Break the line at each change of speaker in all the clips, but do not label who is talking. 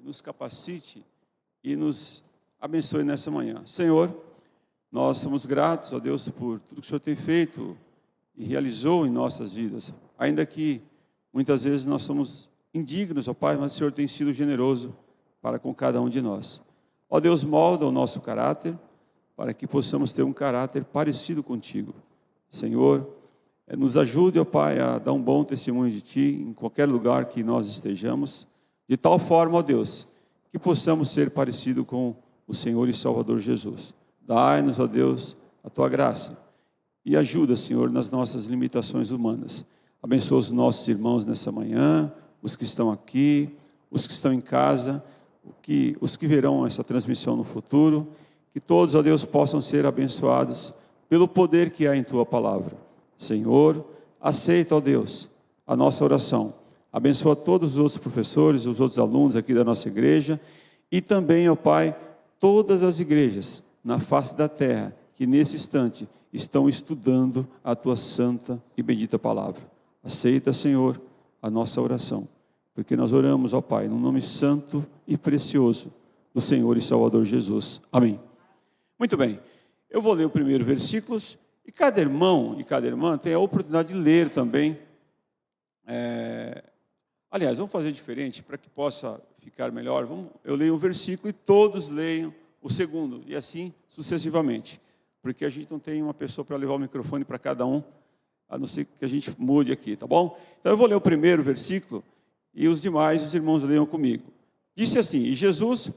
nos capacite e nos abençoe nessa manhã. Senhor, nós somos gratos, ó Deus, por tudo que o Senhor tem feito e realizou em nossas vidas. Ainda que muitas vezes nós somos indignos, ó Pai, mas o Senhor tem sido generoso para com cada um de nós. Ó Deus, molda o nosso caráter para que possamos ter um caráter parecido contigo. Senhor, nos ajude, ó Pai, a dar um bom testemunho de Ti em qualquer lugar que nós estejamos, de tal forma, ó Deus, que possamos ser parecidos com o Senhor e Salvador Jesus. Dai-nos, ó Deus, a Tua graça e ajuda, Senhor, nas nossas limitações humanas. Abençoa os nossos irmãos nessa manhã, os que estão aqui, os que estão em casa, os que verão essa transmissão no futuro, que todos, ó Deus, possam ser abençoados pelo poder que há em Tua palavra. Senhor, aceita, ó Deus, a nossa oração. Abençoa todos os outros professores, os outros alunos aqui da nossa igreja e também, ó Pai, todas as igrejas na face da terra que nesse instante estão estudando a Tua santa e bendita palavra. Aceita, Senhor, a nossa oração, porque nós oramos, ó Pai, no nome santo e precioso do Senhor e Salvador Jesus. Amém. Muito bem, eu vou ler o primeiro versículo e cada irmão e cada irmã tem a oportunidade de ler também. Aliás, vamos fazer diferente para que possa ficar melhor. Eu leio um versículo e todos leiam o segundo, e assim sucessivamente, porque a gente não tem uma pessoa para levar o microfone para cada um, a não ser que a gente mude aqui, tá bom? Então eu vou ler o primeiro versículo e os demais, os irmãos, leiam comigo. Disse assim: E Jesus,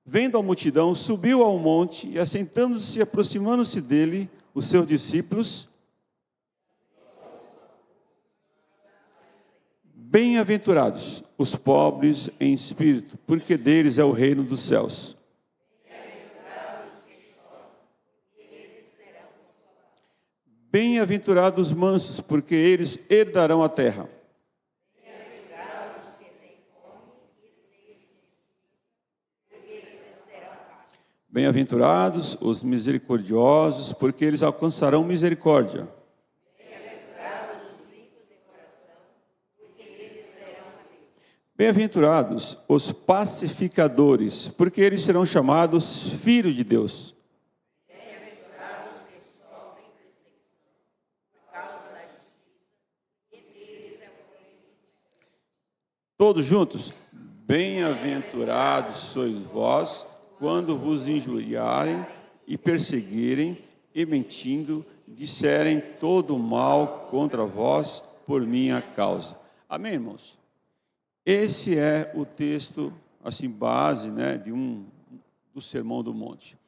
vendo a multidão, subiu ao monte e, assentando-se e aproximando-se dele, os seus discípulos, bem-aventurados os pobres em espírito, porque deles é o reino dos céus. Bem-aventurados os mansos, porque eles herdarão a terra. Bem-aventurados os que têm fome e sede de justiça, porque eles serão fartos. Bem-aventurados os misericordiosos, porque eles alcançarão misericórdia. Bem-aventurados os limpos de coração, porque eles verão a Deus. Bem-aventurados os pacificadores, porque eles serão chamados filhos de Deus. Todos juntos? Bem-aventurados sois vós, quando vos injuriarem e perseguirem, e mentindo, disserem todo o mal contra vós por minha causa. Amém, irmãos? Esse é o texto, assim, base, né, do Sermão do Monte.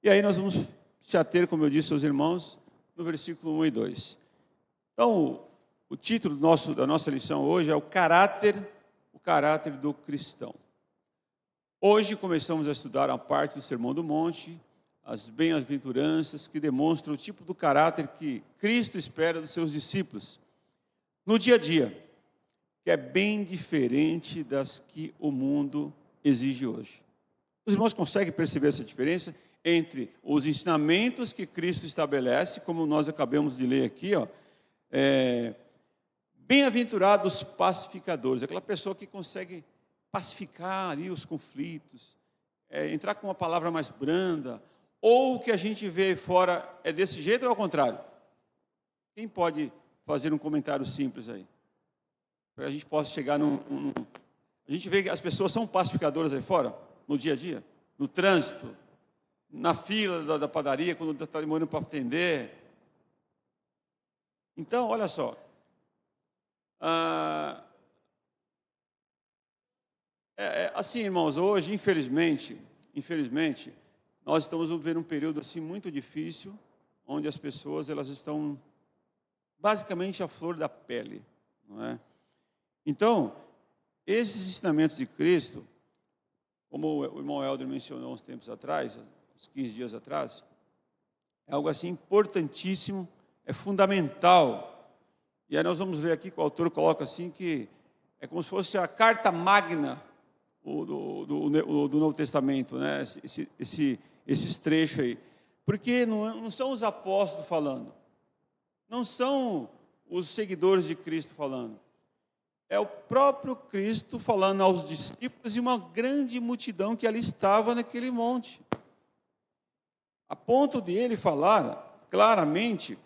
E aí nós vamos se ater, como eu disse aos irmãos, no versículo 1 e 2. Então, o título da nossa lição hoje é o caráter do cristão. Hoje começamos a estudar a parte do Sermão do Monte, as bem-aventuranças que demonstram o tipo do caráter que Cristo espera dos seus discípulos no dia a dia, que é bem diferente das que o mundo exige hoje. Os irmãos conseguem perceber essa diferença entre os ensinamentos que Cristo estabelece, como nós acabamos de ler aqui, bem-aventurados pacificadores, aquela pessoa que consegue pacificar ali os conflitos, entrar com uma palavra mais branda, ou o que a gente vê fora é desse jeito ou é ao contrário? Quem pode fazer um comentário simples aí? Para que a gente possa chegar A gente vê que as pessoas são pacificadoras aí fora, no dia a dia, no trânsito, na fila da padaria, quando está demorando para atender. Então, olha só. Assim, irmãos, hoje, infelizmente, nós estamos vivendo um período assim muito difícil, onde as pessoas elas estão basicamente à flor da pele, não é? Então, esses ensinamentos de Cristo, como o irmão Helder mencionou uns tempos atrás, uns 15 dias atrás, é algo assim importantíssimo, é fundamental. E aí nós vamos ver aqui que o autor coloca assim que é como se fosse a carta magna do Novo Testamento, né? Esses trechos aí. Porque não são os apóstolos falando, não são os seguidores de Cristo falando. é o próprio Cristo falando aos discípulos e uma grande multidão que ali estava naquele monte. A ponto de ele falar claramente,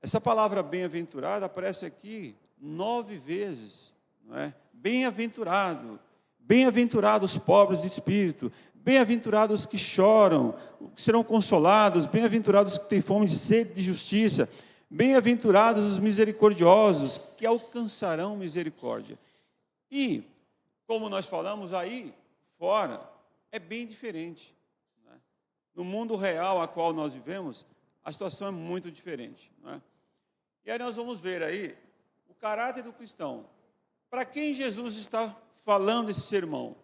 essa palavra bem-aventurado aparece aqui 9 vezes, não é? Bem-aventurado, bem-aventurados os pobres de espírito, bem-aventurados os que choram, que serão consolados, bem-aventurados os que têm fome de sede de justiça, bem-aventurados os misericordiosos, que alcançarão misericórdia. E, como nós falamos aí fora, é bem diferente. Né? No mundo real a qual nós vivemos, a situação é muito diferente. Né? E aí nós vamos ver aí o caráter do cristão. Para quem Jesus está falando esse sermão?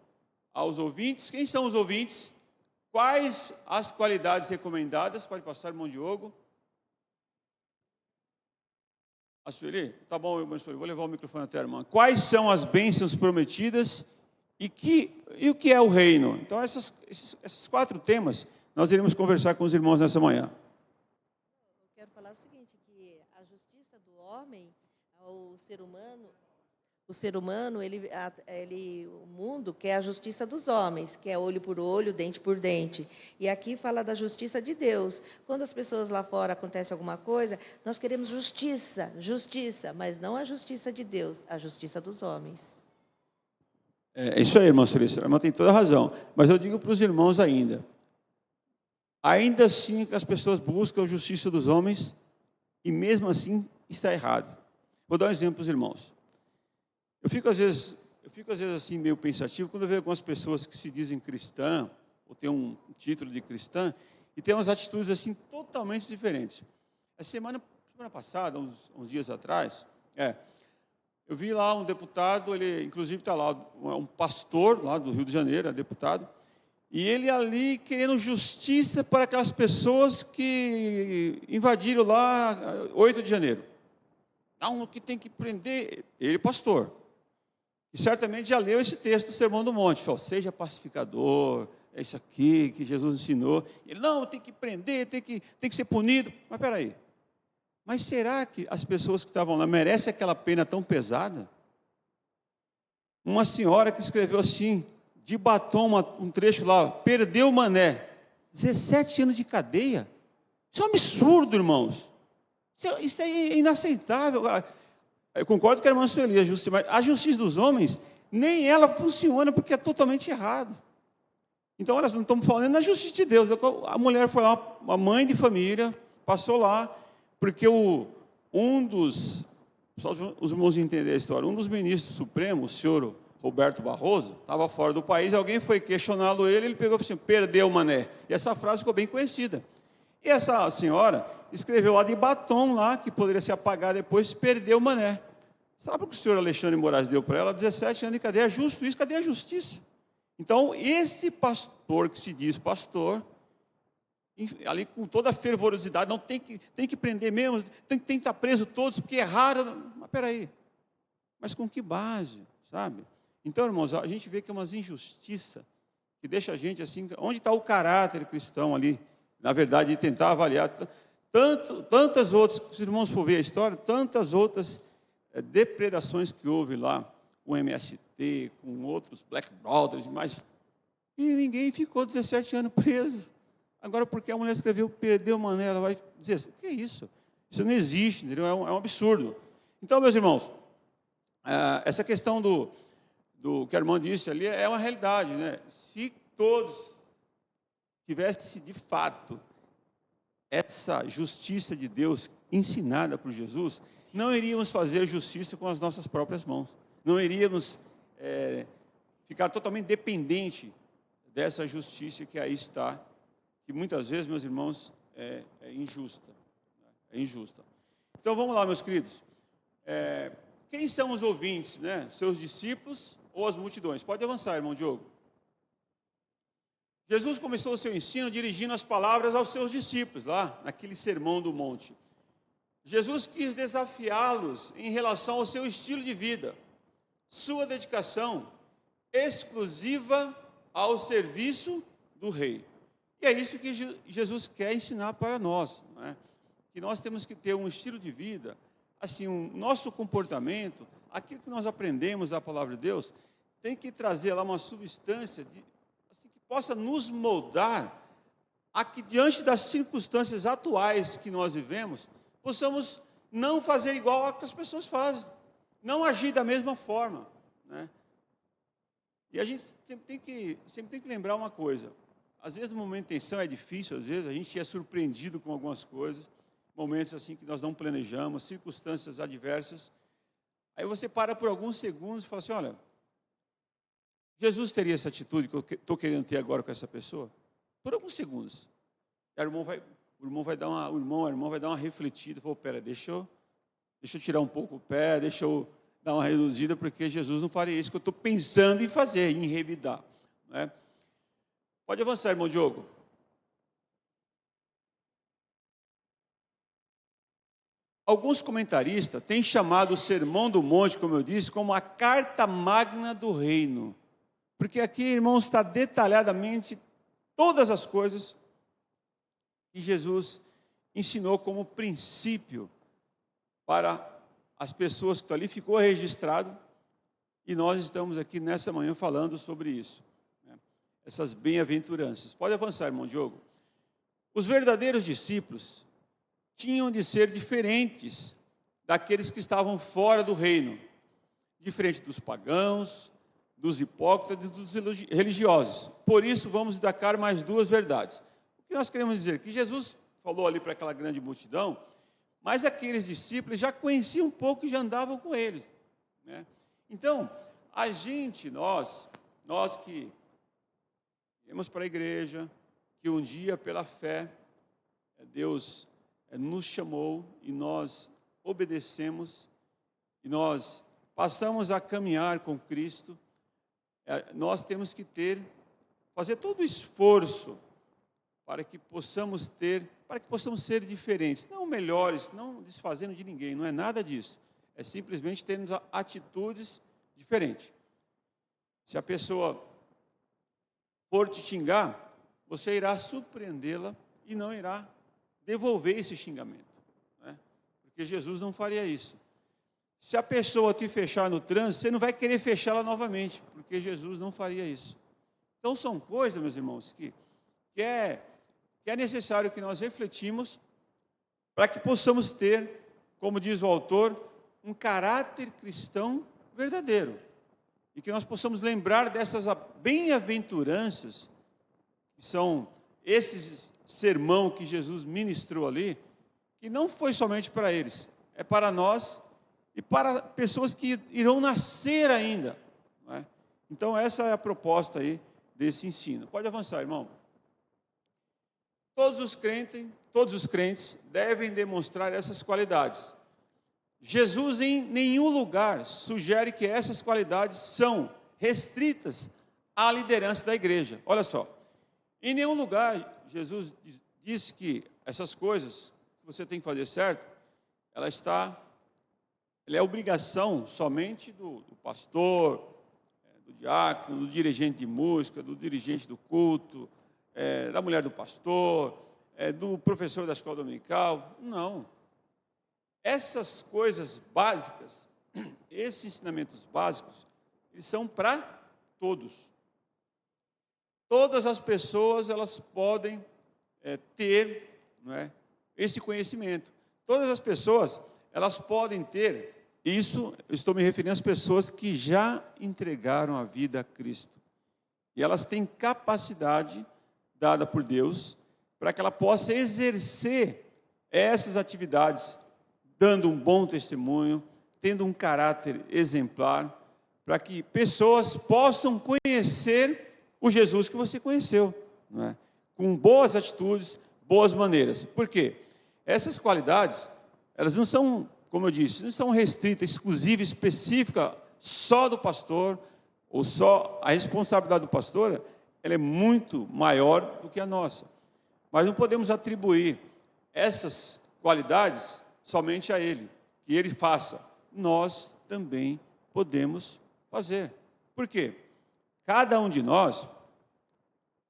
Aos ouvintes. Quem são os ouvintes? Quais as qualidades recomendadas? Pode passar, irmão Diogo. A Sueli? Tá bom, irmão Sueli, vou levar o microfone até a irmã. Quais são as bênçãos prometidas e o que é o reino? Então, esses 4 temas, nós iremos conversar com os irmãos nessa manhã.
Eu quero falar o seguinte, que a justiça do homem, o ser humano, o mundo quer a justiça dos homens, que é olho por olho, dente por dente. E aqui fala da justiça de Deus. Quando as pessoas lá fora acontece alguma coisa, nós queremos justiça, mas não a justiça de Deus, a justiça dos homens.
É isso aí, irmã Sueli, a irmã tem toda a razão. Mas eu digo para os irmãos ainda assim que as pessoas buscam a justiça dos homens, e mesmo assim está errado. Vou dar um exemplo para os irmãos. Eu fico às vezes assim meio pensativo quando eu vejo algumas pessoas que se dizem cristã, ou têm um título de cristã, e têm umas atitudes assim totalmente diferentes. A semana passada, uns dias atrás, eu vi lá um deputado, ele inclusive está lá, um pastor lá do Rio de Janeiro, é deputado, e ele ali querendo justiça para aquelas pessoas que invadiram lá 8 de janeiro. Não, que tem que prender, ele pastor. E certamente já leu esse texto do Sermão do Monte. Falou, seja pacificador, é isso aqui que Jesus ensinou. Ele, não, tem que prender, tem que ser punido. Mas espera aí. Mas será que as pessoas que estavam lá merecem aquela pena tão pesada? Uma senhora que escreveu assim, de batom, um trecho lá, perdeu o mané. 17 anos de cadeia. Isso é um absurdo, irmãos. Isso é inaceitável. Eu concordo com a irmã Sueli, mas a justiça dos homens, nem ela funciona, porque é totalmente errado. Então, nós não estamos falando da justiça de Deus. A mulher foi lá, uma mãe de família, passou lá, porque só os irmãos entenderem a história, um dos ministros supremos, o senhor Roberto Barroso, estava fora do país, alguém foi questioná-lo ele pegou e falou assim, perdeu o mané. E essa frase ficou bem conhecida. E essa senhora escreveu lá de batom, lá, que poderia ser apagado depois, perdeu o mané. Sabe o que o senhor Alexandre Moraes deu para ela? 17 anos de cadeia. É justo isso? Cadê a justiça? Então, esse pastor que se diz pastor, ali com toda a fervorosidade, não tem que prender mesmo, tem que estar preso todos, porque erraram. Mas peraí, mas com que base, sabe? Então, irmãos, a gente vê que é uma injustiça que deixa a gente assim, onde está o caráter cristão ali? Na verdade, de tentar avaliar tantas outras, se os irmãos for ver a história, tantas outras depredações que houve lá, com o MST, com outros Black Brothers, e ninguém ficou 17 anos preso. Agora, porque a mulher escreveu, perdeu o mané, ela vai dizer assim, o que é isso? Isso não existe, entendeu? É um absurdo. Então, meus irmãos, essa questão do que a irmã disse ali é uma realidade, né? Se todos tivesse de fato essa justiça de Deus ensinada por Jesus, não iríamos fazer justiça com as nossas próprias mãos, não iríamos ficar totalmente dependente dessa justiça que aí está, que muitas vezes, meus irmãos, é injusta. É injusta. Então vamos lá, meus queridos. Quem são os ouvintes, né? Seus discípulos ou as multidões? Pode avançar, irmão Diogo. Jesus começou o seu ensino dirigindo as palavras aos seus discípulos, lá naquele sermão do monte. Jesus quis desafiá-los em relação ao seu estilo de vida, sua dedicação exclusiva ao serviço do rei. E é isso que Jesus quer ensinar para nós, não é? Que nós temos que ter um estilo de vida, assim, nosso comportamento, aquilo que nós aprendemos da palavra de Deus tem que trazer lá uma substância assim, que possa nos moldar a que, diante das circunstâncias atuais que nós vivemos, possamos não fazer igual a que as pessoas fazem, não agir da mesma forma, né? E a gente sempre tem que lembrar uma coisa: às vezes no momento de tensão é difícil, às vezes a gente é surpreendido com algumas coisas, momentos assim que nós não planejamos, circunstâncias adversas. Aí você para por alguns segundos e fala assim: olha, Jesus teria essa atitude que eu estou querendo ter agora com essa pessoa? Por alguns segundos. E o irmão vai dar uma refletida, falou: pera, deixa eu tirar um pouco o pé, deixa eu dar uma reduzida, porque Jesus não faria isso que eu estou pensando em fazer, em revidar, né? Pode avançar, irmão Diogo. Alguns comentaristas têm chamado o Sermão do Monte, como eu disse, como a carta magna do reino, porque aqui, irmãos, está detalhadamente todas as coisas que Jesus ensinou como princípio para as pessoas que estão ali, ficou registrado, e nós estamos aqui nessa manhã falando sobre isso, né? Essas bem-aventuranças. Pode avançar, irmão Diogo. Os verdadeiros discípulos tinham de ser diferentes daqueles que estavam fora do reino, diferente dos pagãos, dos hipócritas e dos religiosos. Por isso, vamos destacar mais duas verdades. O que nós queremos dizer? Que Jesus falou ali para aquela grande multidão, mas aqueles discípulos já conheciam um pouco e já andavam com ele, né? Então, nós que viemos para a igreja, que um dia pela fé, Deus nos chamou e nós obedecemos, e nós passamos a caminhar com Cristo, nós temos que fazer todo o esforço para que possamos ser diferentes, não melhores, não desfazendo de ninguém, não é nada disso, é simplesmente termos atitudes diferentes. Se a pessoa for te xingar, você irá surpreendê-la e não irá devolver esse xingamento, né? Porque Jesus não faria isso. Se a pessoa te fechar no trânsito, você não vai querer fechá-la novamente, porque Jesus não faria isso. Então são coisas, meus irmãos, que é necessário que nós refletimos para que possamos ter, como diz o autor, um caráter cristão verdadeiro, e que nós possamos lembrar dessas bem-aventuranças, que são esses sermão que Jesus ministrou ali, que não foi somente para eles, é para nós e para pessoas que irão nascer ainda, não é? Então essa é a proposta aí desse ensino. Pode avançar, irmão. Todos os crentes devem demonstrar essas qualidades. Jesus em nenhum lugar sugere que essas qualidades são restritas à liderança da igreja. Olha só, em nenhum lugar Jesus disse que essas coisas que você tem que fazer certo, ela é obrigação somente do pastor, do diácono, do dirigente de música, do dirigente do culto, da mulher do pastor, do professor da escola dominical. Não. Essas coisas básicas, esses ensinamentos básicos, eles são para todos. Todas as pessoas, elas podem ter, não é, esse conhecimento. Todas as pessoas, elas podem ter isso. Eu estou me referindo às pessoas que já entregaram a vida a Cristo. E elas têm capacidade dada por Deus para que ela possa exercer essas atividades, dando um bom testemunho, tendo um caráter exemplar, para que pessoas possam conhecer o Jesus que você conheceu, não é? Com boas atitudes, boas maneiras. Por quê? Essas qualidades, elas não são, como eu disse, não são restritas, exclusivas, específicas só do pastor, ou só a responsabilidade do pastor, ela é muito maior do que a nossa. Mas não podemos atribuir essas qualidades somente a ele, que ele faça. Nós também podemos fazer. Por quê? Cada um de nós,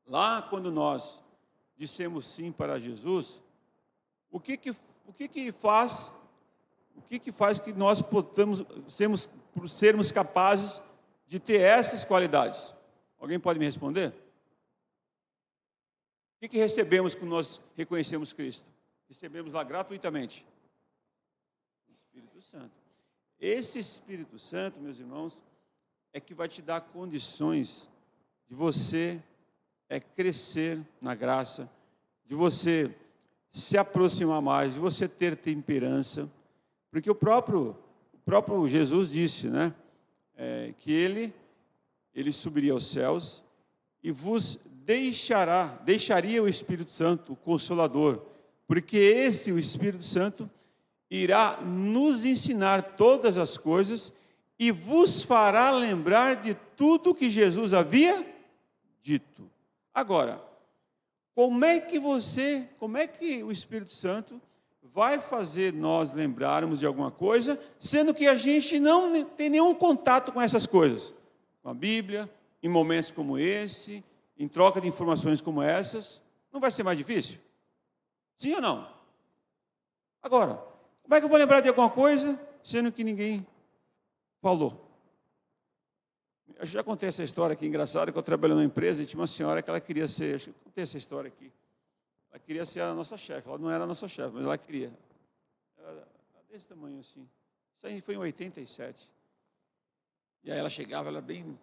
lá quando nós dissemos sim para Jesus, o que faz O que faz que nós sermos capazes de ter essas qualidades? Alguém pode me responder? O que recebemos quando nós reconhecemos Cristo? Recebemos lá gratuitamente o Espírito Santo. Esse Espírito Santo, meus irmãos, é que vai te dar condições de você crescer na graça, de você se aproximar mais, de você ter temperança, porque o próprio Jesus disse, né, que ele subiria aos céus e vos deixaria o Espírito Santo, o Consolador, porque o Espírito Santo, irá nos ensinar todas as coisas e vos fará lembrar de tudo que Jesus havia dito. Agora, como é que o Espírito Santo vai fazer nós lembrarmos de alguma coisa, sendo que a gente não tem nenhum contato com essas coisas? Com a Bíblia, em momentos como esse, em troca de informações como essas, não vai ser mais difícil? Sim ou não? Agora, como é que eu vou lembrar de alguma coisa, sendo que ninguém falou? Eu já contei essa história aqui, engraçada, que eu trabalhei numa empresa e tinha uma senhora que ela queria ser, acho que eu contei essa história aqui, ela queria ser a nossa chefe, ela não era a nossa chefe, mas ela queria. Ela era desse tamanho assim, isso aí foi em 87. E aí ela chegava, ela era bem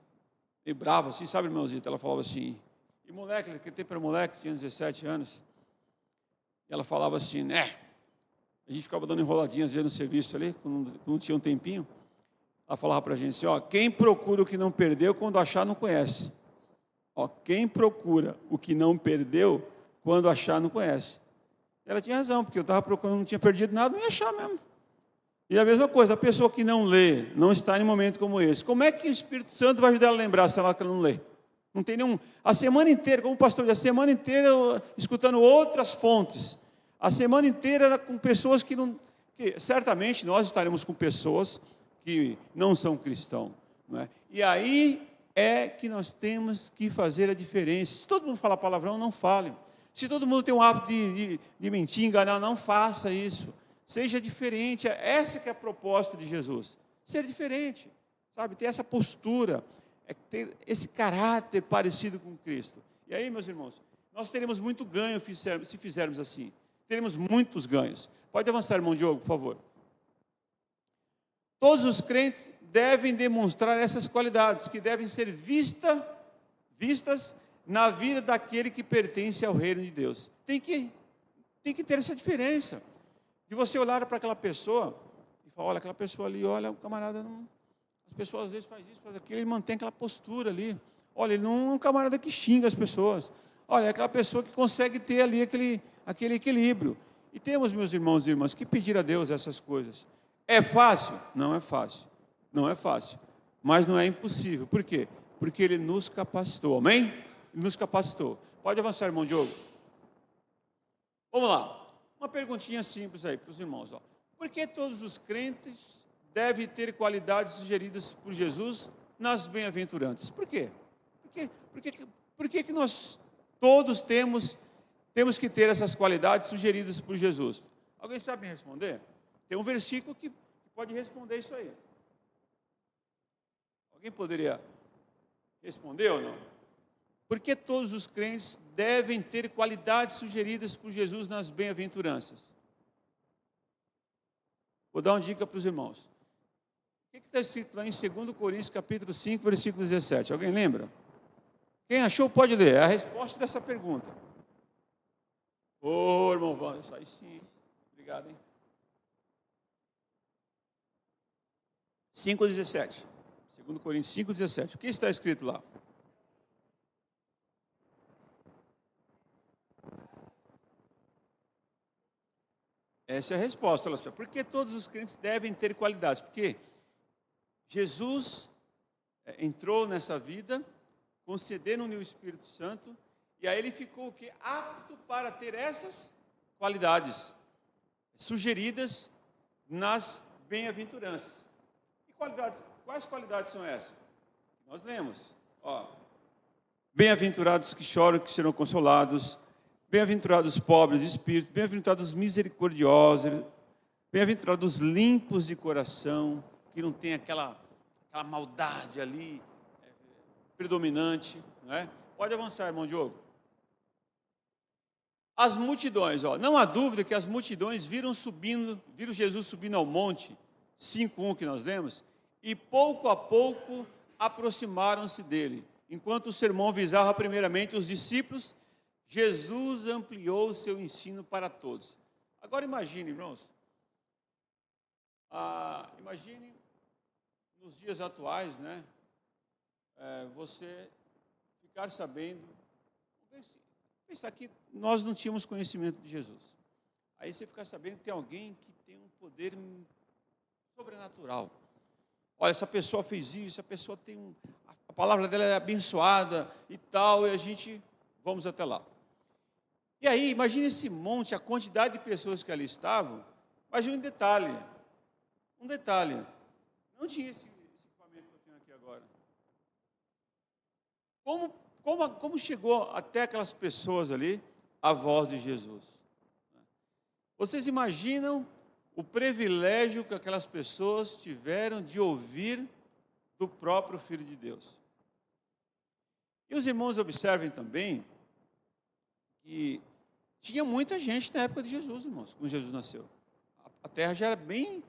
brava, assim, sabe, irmãozito? Ela falava assim, e moleque, aquele tempo era moleque, tinha 17 anos, e ela falava assim, né? A gente ficava dando enroladinhas no serviço ali, quando tinha um tempinho. Ela falava para a gente assim, ó, quem procura o que não perdeu, quando achar, não conhece. Ó, quem procura o que não perdeu, quando achar, não conhece. Ela tinha razão, porque eu estava procurando, não tinha perdido nada, não ia achar mesmo. E a mesma coisa, a pessoa que não lê, não está em um momento como esse, como é que o Espírito Santo vai ajudar ela a lembrar se ela não lê? Não tem nenhum. A semana inteira, como o pastor disse, a semana inteira escutando outras fontes. A semana inteira com pessoas que não. Certamente nós estaremos com pessoas que não são cristãos. Não é? E aí é que nós temos que fazer a diferença. Se todo mundo fala palavrão, não fale. Se todo mundo tem um hábito de mentir, enganar, não faça isso. Seja diferente. Essa que é a proposta de Jesus. Ser diferente, sabe? Ter essa postura, ter esse caráter parecido com Cristo. E aí, meus irmãos, nós teremos muito ganho se fizermos assim. Teremos muitos ganhos. Pode avançar, irmão Diogo, por favor. Todos os crentes devem demonstrar essas qualidades, que devem ser vistas na vida daquele que pertence ao reino de Deus. Tem que ter essa diferença. De você olhar para aquela pessoa e falar, olha, aquela pessoa ali, olha, o camarada não... As pessoas às vezes fazem isso, fazem aquilo, ele mantém aquela postura ali. Olha, ele não é um camarada que xinga as pessoas. Olha, é aquela pessoa que consegue ter ali aquele equilíbrio. E temos, meus irmãos e irmãs, que pedir a Deus essas coisas. É fácil? Não é fácil. Não é fácil. Mas não é impossível. Por quê? Porque Ele nos capacitou. Amém? Ele nos capacitou. Pode avançar, irmão Diogo. Vamos lá. Uma perguntinha simples aí para os irmãos. Ó. Por que todos os crentes devem ter qualidades sugeridas por Jesus nas bem-aventuranças? Por quê? Por que nós todos temos que ter essas qualidades sugeridas por Jesus? Alguém sabe me responder? Tem um versículo que pode responder isso aí. Alguém poderia responder ou não? Por que todos os crentes devem ter qualidades sugeridas por Jesus nas bem-aventuranças? Vou dar uma dica para os irmãos. O que está escrito lá em 2 Coríntios, capítulo 5, versículo 17? Alguém lembra? Quem achou pode ler. É a resposta dessa pergunta. Ô, irmão Wanda, isso aí sim. Obrigado, hein? 5,17. 2 Coríntios 5,17. O que está escrito lá? Essa é a resposta. Olha só. Por que todos os crentes devem ter qualidades? Porque Jesus entrou nessa vida, concedendo-lhe o Espírito Santo, e aí ele ficou o quê? Apto para ter essas qualidades sugeridas nas bem-aventuranças. E quais qualidades são essas? Nós lemos, ó, bem-aventurados que choram, que serão consolados, bem-aventurados os pobres de espírito, bem-aventurados os misericordiosos, Bem-aventurados os limpos de coração, que não tem aquela maldade ali predominante, não é? Pode avançar, irmão Diogo. As multidões, não há dúvida que as multidões viram Jesus subindo ao monte, 5:1 que nós lemos, e pouco a pouco aproximaram-se dele. Enquanto o sermão visava primeiramente os discípulos, Jesus ampliou o seu ensino para todos. Agora imagine, irmãos, imagine nos dias atuais, né, você ficar sabendo, pensar que nós não tínhamos conhecimento de Jesus. Aí você ficar sabendo que tem alguém que tem um poder sobrenatural. Olha, essa pessoa fez isso, essa pessoa tem a palavra dela é abençoada e tal, e a gente, vamos até lá. E aí, imagine esse monte, a quantidade de pessoas que ali estavam. Imagine um detalhe, não tinha esse equipamento que eu tenho aqui agora. Como chegou até aquelas pessoas ali a voz de Jesus? Vocês imaginam o privilégio que aquelas pessoas tiveram de ouvir do próprio Filho de Deus? E os irmãos observem também que tinha muita gente na época de Jesus, irmãos, quando Jesus nasceu. A terra já era bem...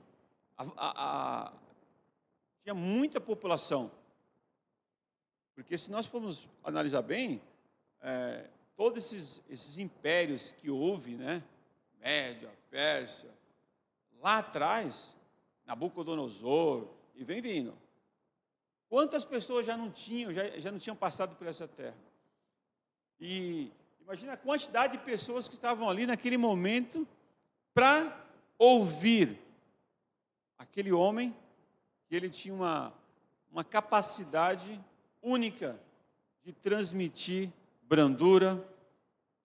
tinha muita população. Porque se nós formos analisar bem, todos esses impérios que houve, né? Média, Pérsia, lá atrás, Nabucodonosor, e vem vindo. Quantas pessoas já não tinham passado por essa terra? E imagina a quantidade de pessoas que estavam ali naquele momento para ouvir aquele homem, que ele tinha uma capacidade única de transmitir brandura,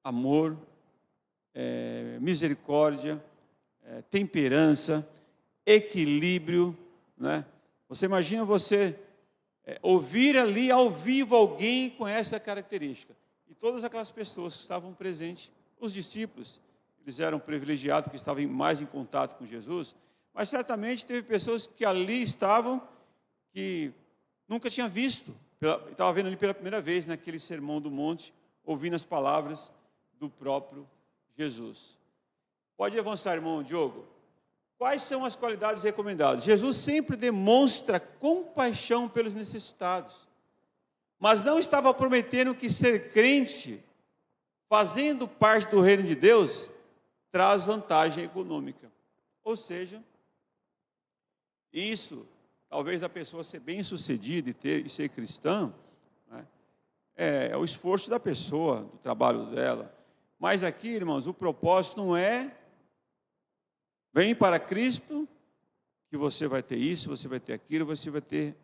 amor, misericórdia, temperança, equilíbrio, né? Você imagina você ouvir ali ao vivo alguém com essa característica. E todas aquelas pessoas que estavam presentes, os discípulos, eles eram privilegiados porque estavam mais em contato com Jesus, mas certamente teve pessoas que ali estavam que nunca tinham visto, estava vendo ali pela primeira vez naquele sermão do monte, ouvindo as palavras do próprio Jesus. Pode avançar, irmão Diogo. Quais são as qualidades recomendadas? Jesus sempre demonstra compaixão pelos necessitados, mas não estava prometendo que ser crente, fazendo parte do reino de Deus, traz vantagem econômica. Ou seja, isso, talvez a pessoa ser bem-sucedida e ser cristã, né, é o esforço da pessoa, do trabalho dela. Mas aqui, irmãos, o propósito não é vem para Cristo, que você vai ter isso, você vai ter aquilo, você vai ter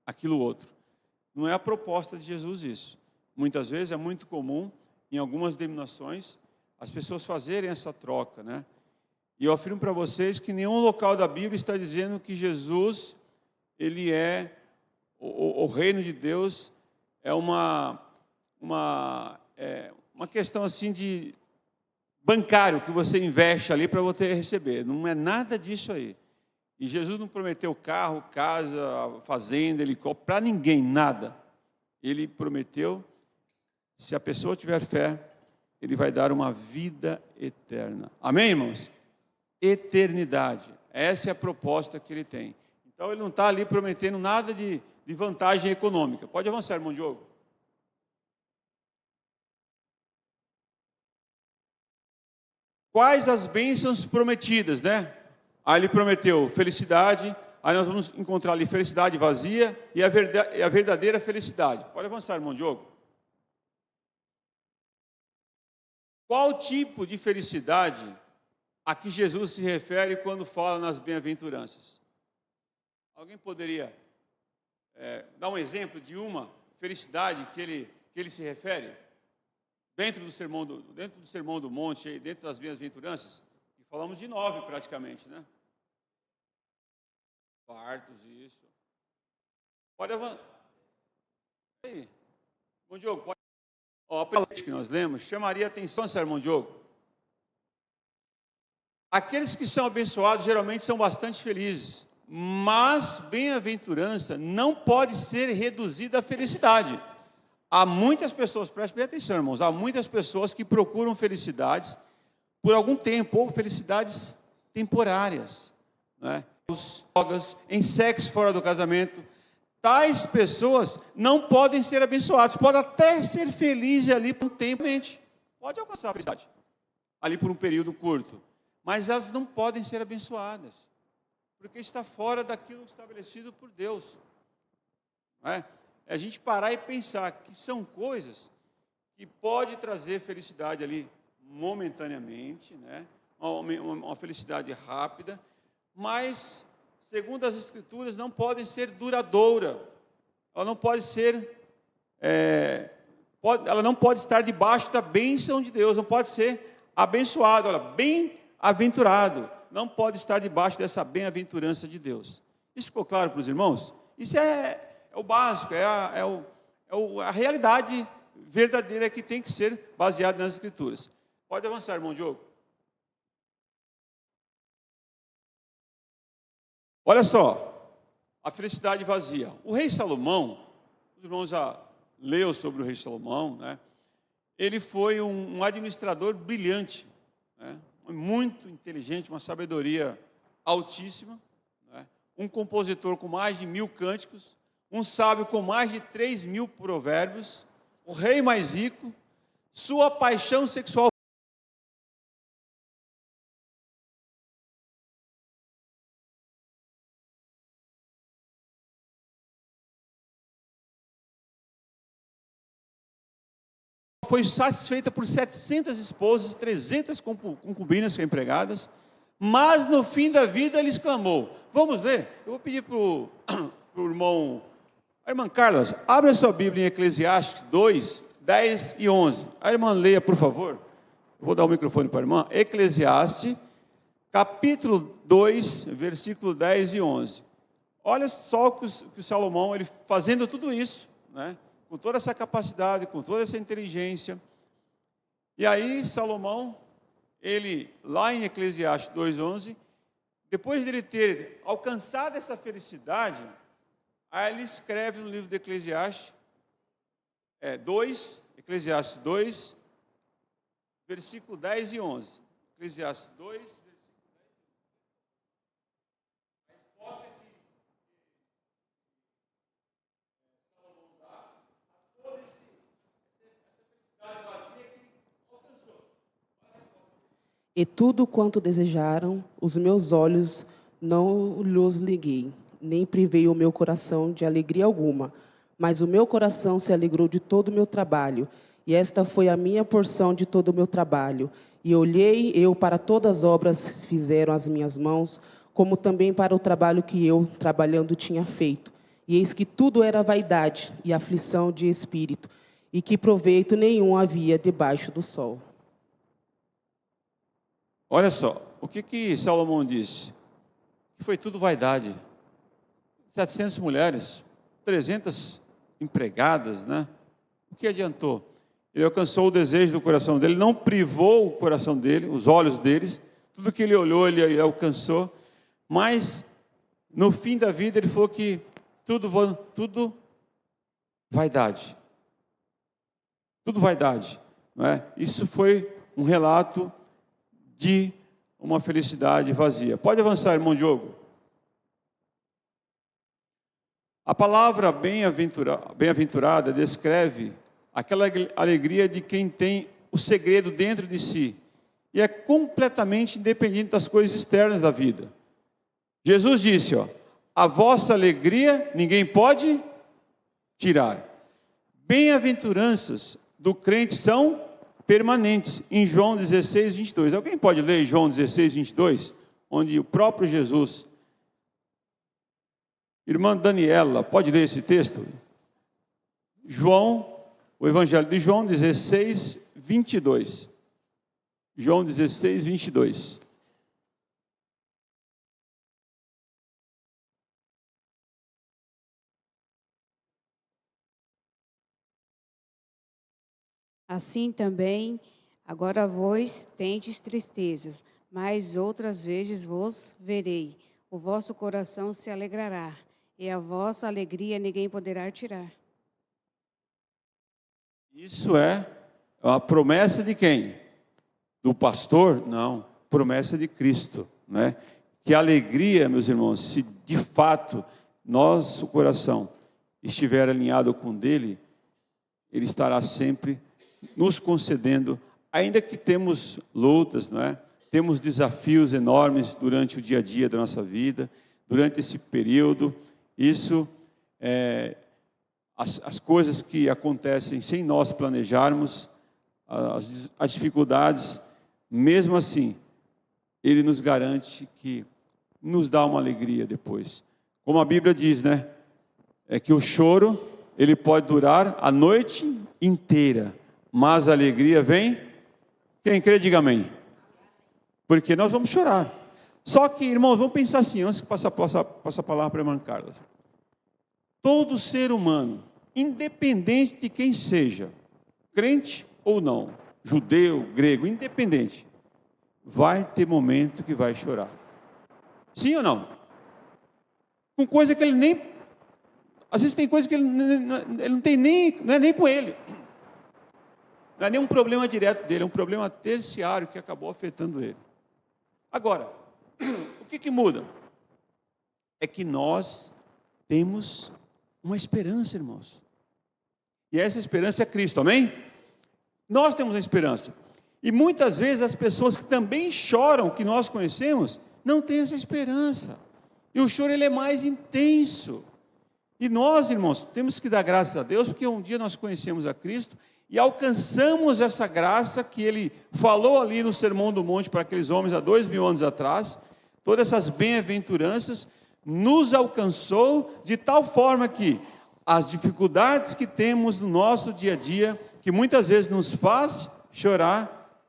aquilo outro. Não é a proposta de Jesus isso. Muitas vezes é muito comum, em algumas denominações, as pessoas fazerem essa troca, né? E eu afirmo para vocês que nenhum local da Bíblia está dizendo que Jesus, ele é, o reino de Deus é uma questão assim de bancário que você investe ali para você receber. Não é nada disso aí. E Jesus não prometeu carro, casa, fazenda, helicóptero, para ninguém, nada. Ele prometeu, se a pessoa tiver fé, ele vai dar uma vida eterna. Amém, irmãos? Eternidade. Essa é a proposta que ele tem. Então, ele não está ali prometendo nada de vantagem econômica. Pode avançar, irmão Diogo. Quais as bênçãos prometidas, né? Aí ele prometeu felicidade, aí nós vamos encontrar ali felicidade vazia e a verdadeira felicidade. Pode avançar, irmão Diogo. Qual tipo de felicidade a que Jesus se refere quando fala nas bem-aventuranças? Alguém poderia dar um exemplo de uma felicidade que ele se refere? Dentro do sermão do monte, dentro das bem-aventuranças, e falamos de 9 praticamente, né? Partos, isso. Pode avançar. Aí, irmão Diogo, pode... a palavra que nós lemos chamaria a atenção, seu irmão Diogo. Aqueles que são abençoados geralmente são bastante felizes, mas bem-aventurança não pode ser reduzida à felicidade. Há muitas pessoas, prestem bem atenção, irmãos, há muitas pessoas que procuram felicidades por algum tempo, ou felicidades temporárias, né? Drogas, em sexo fora do casamento. Tais pessoas não podem ser abençoadas, podem até ser felizes ali por um tempo, pode alcançar a felicidade ali por um período curto, mas elas não podem ser abençoadas, porque está fora daquilo estabelecido por Deus. Não é? É a gente parar e pensar que são coisas que pode trazer felicidade ali momentaneamente, né? Uma felicidade rápida, mas, segundo as Escrituras, não podem ser duradoura. Ela não pode ser, ela não pode estar debaixo da bênção de Deus, não pode ser abençoado, olha, bem-aventurado, não pode estar debaixo dessa bem-aventurança de Deus. Isso ficou claro para os irmãos? Isso é o básico, a realidade verdadeira que tem que ser baseada nas Escrituras. Pode avançar, irmão Diogo. Olha só, a felicidade vazia. O rei Salomão, os irmãos já leu sobre o rei Salomão, né? Ele foi um administrador brilhante, né? Muito inteligente, uma sabedoria altíssima, né? Um compositor com mais de 1000 cânticos, um sábio com mais de 3000 provérbios, o rei mais rico. Sua paixão sexual foi satisfeita por 700 esposas, 300 concubinas empregadas, mas no fim da vida ele exclamou, vamos ler? Eu vou pedir para o irmão, a irmã Carla, abre a sua Bíblia em Eclesiastes 2, 10 e 11. A irmã leia, por favor. Eu vou dar o microfone para a irmã. Eclesiastes, capítulo 2, versículo 10 e 11. Olha só que o Salomão, ele fazendo tudo isso, né? Com toda essa capacidade, com toda essa inteligência. E aí Salomão, ele lá em Eclesiastes 2:11, depois de ele ter alcançado essa felicidade, aí ele escreve no livro de Eclesiastes 2, versículo 10 e 11. Eclesiastes 2, versículo 10 e 11. A resposta é que Salomão dá a toda essa felicidade vazia que ele alcançou.
E tudo quanto desejaram, os meus olhos não lhes liguei, nem privei o meu coração de alegria alguma, mas o meu coração se alegrou de todo o meu trabalho, e esta foi a minha porção de todo o meu trabalho. E olhei eu para todas as obras que fizeram as minhas mãos, como também para o trabalho que eu, trabalhando, tinha feito. E eis que tudo era vaidade e aflição de espírito, e que proveito nenhum havia debaixo do sol.
Olha só, o que Salomão disse? Que foi tudo vaidade. 700 mulheres, 300 empregadas, né? O que adiantou? Ele alcançou o desejo do coração dele, não privou o coração dele, os olhos deles, tudo que ele olhou, ele alcançou, mas no fim da vida ele falou que tudo vaidade. Tudo vaidade, não é? Isso foi um relato de uma felicidade vazia. Pode avançar, irmão Diogo. A palavra bem-aventurada descreve aquela alegria de quem tem o segredo dentro de si e é completamente independente das coisas externas da vida. Jesus disse, a vossa alegria ninguém pode tirar. Bem-aventuranças do crente são permanentes, em João 16, 22. Alguém pode ler João 16, 22? Onde o próprio Jesus... Irmã Daniela, pode ler esse texto? O Evangelho de João 16, 22. João 16, 22.
Assim também, agora vós tendes tristezas, mas outras vezes vos verei. O vosso coração se alegrará, e a vossa alegria ninguém poderá tirar.
Isso é a promessa de quem? Do pastor? Não, promessa de Cristo, né? Que alegria, meus irmãos, se de fato nosso coração estiver alinhado com o dele, ele estará sempre nos concedendo, ainda que temos lutas, não é? Temos desafios enormes durante o dia a dia da nossa vida, durante esse período. Isso as coisas que acontecem sem nós planejarmos, as dificuldades, mesmo assim, ele nos garante que nos dá uma alegria depois. Como a Bíblia diz, né? É que o choro, ele pode durar a noite inteira, mas a alegria vem. Quem crê, diga amém. Porque nós vamos chorar. Só que, irmãos, vamos pensar assim, antes de passar a palavra para a irmã Carla. Todo ser humano, independente de quem seja, crente ou não, judeu, grego, independente, vai ter momento que vai chorar. Sim ou não? Com coisa que ele nem... Às vezes tem coisa que ele não tem nem... Não é nem com ele. Não é nem um problema direto dele, é um problema terciário que acabou afetando ele. Agora, o que muda? É que nós temos uma esperança, irmãos. E essa esperança é Cristo, amém? Nós temos a esperança. E muitas vezes as pessoas que também choram, que nós conhecemos, não têm essa esperança. E o choro, ele é mais intenso. E nós, irmãos, temos que dar graças a Deus, porque um dia nós conhecemos a Cristo e alcançamos essa graça que Ele falou ali no Sermão do Monte para aqueles homens há 2000 anos atrás. Todas essas bem-aventuranças nos alcançou de tal forma que as dificuldades que temos no nosso dia a dia, que muitas vezes nos faz chorar,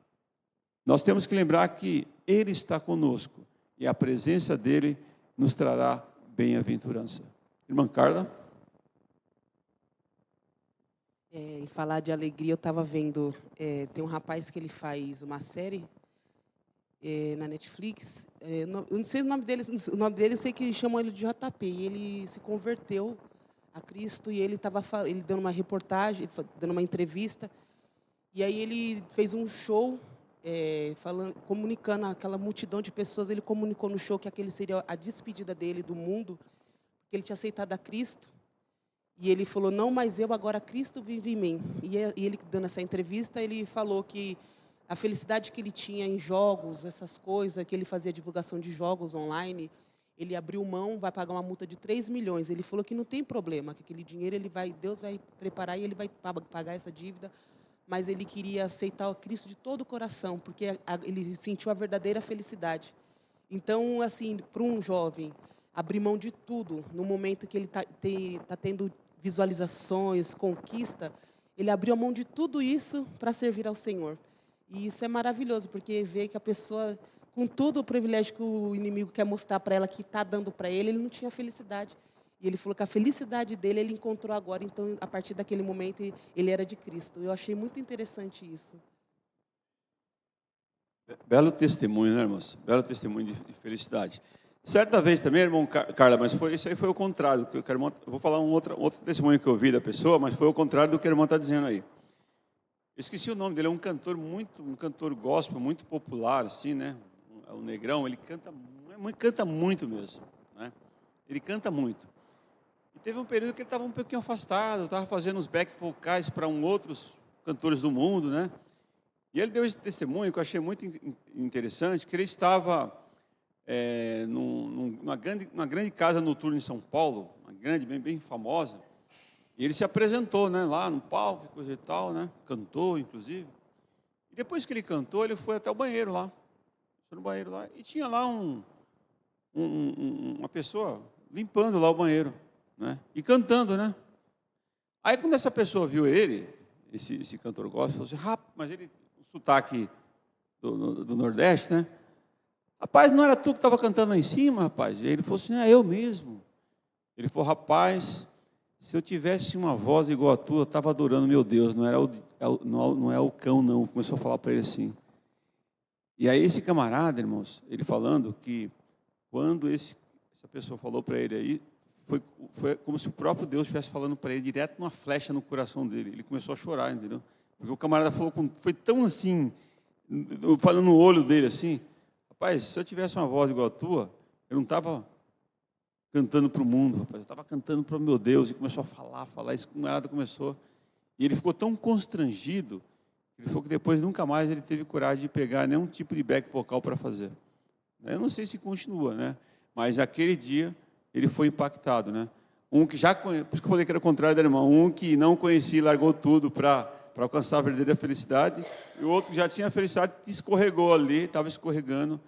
nós temos que lembrar que Ele está conosco e a presença dEle nos trará bem-aventurança. Irmã Carla?
Em falar de alegria, eu estava vendo, tem um rapaz que ele faz uma série na Netflix, eu não sei o nome dele eu sei que chamam ele de JP, e ele se converteu a Cristo, e ele dando uma reportagem, dando uma entrevista, e aí ele fez um show, comunicando aquela multidão de pessoas, ele comunicou no show que aquele seria a despedida dele do mundo, que ele tinha aceitado a Cristo, e ele falou, não, mas eu agora, Cristo vive em mim. E ele, dando essa entrevista, ele falou que a felicidade que ele tinha em jogos, essas coisas, que ele fazia divulgação de jogos online, ele abriu mão, vai pagar uma multa de 3 milhões. Ele falou que não tem problema, que aquele dinheiro Deus vai preparar e ele vai pagar essa dívida, mas ele queria aceitar o Cristo de todo o coração, porque ele sentiu a verdadeira felicidade. Então, assim, para um jovem abrir mão de tudo, no momento que ele está tendo visualizações, conquista, ele abriu a mão de tudo isso para servir ao Senhor. E isso é maravilhoso, porque vê que a pessoa, com todo o privilégio que o inimigo quer mostrar para ela, que está dando para ele não tinha felicidade. E ele falou que a felicidade dele ele encontrou agora, então, a partir daquele momento, ele era de Cristo. Eu achei muito interessante isso.
Belo testemunho, né, irmãos? Belo testemunho de felicidade. Certa vez também, irmão Carla, mas isso aí foi o contrário. Que eu vou falar um outro testemunho que eu vi da pessoa, mas foi o contrário do que a irmã está dizendo aí. Eu esqueci o nome dele, é um cantor gospel, muito popular, assim, né? O Negrão, ele canta muito mesmo, né? Ele canta muito. E teve um período que ele estava um pouquinho afastado, estava fazendo os back vocais para outros cantores do mundo, né? E ele deu esse testemunho que eu achei muito interessante, que ele estava numa grande casa noturna em São Paulo, uma grande, bem famosa, e ele se apresentou, né, lá no palco, coisa e tal, né, cantou, inclusive. E depois que ele cantou, ele foi até o banheiro lá, e tinha lá uma pessoa limpando lá o banheiro, né, e cantando, né. Aí quando essa pessoa viu ele, esse cantor gospel, falou assim, mas ele, o sotaque do Nordeste, né, rapaz, não era tu que estava cantando lá em cima, rapaz? E ele falou assim, eu mesmo. Ele falou, rapaz, se eu tivesse uma voz igual a tua, eu estava adorando meu Deus, não é o cão, não. Começou a falar para ele assim. E aí esse camarada, irmãos, ele falando que quando essa pessoa falou para ele aí, foi como se o próprio Deus estivesse falando para ele direto numa flecha no coração dele. Ele começou a chorar, entendeu? Porque o camarada falou, foi tão assim, falando no olho dele assim, rapaz, se eu tivesse uma voz igual a tua, eu não estava cantando para o mundo, rapaz, eu estava cantando para o meu Deus. E começou a falar, esse camarada começou. E ele ficou tão constrangido, ele falou que depois nunca mais ele teve coragem de pegar nenhum tipo de back vocal para fazer. Eu não sei se continua, né? Mas aquele dia ele foi impactado, né? Um que já conhecia, por isso que eu falei que era o contrário da irmã, um que não conhecia e largou tudo para alcançar a verdadeira felicidade, e o outro que já tinha a felicidade escorregou ali, estava escorregando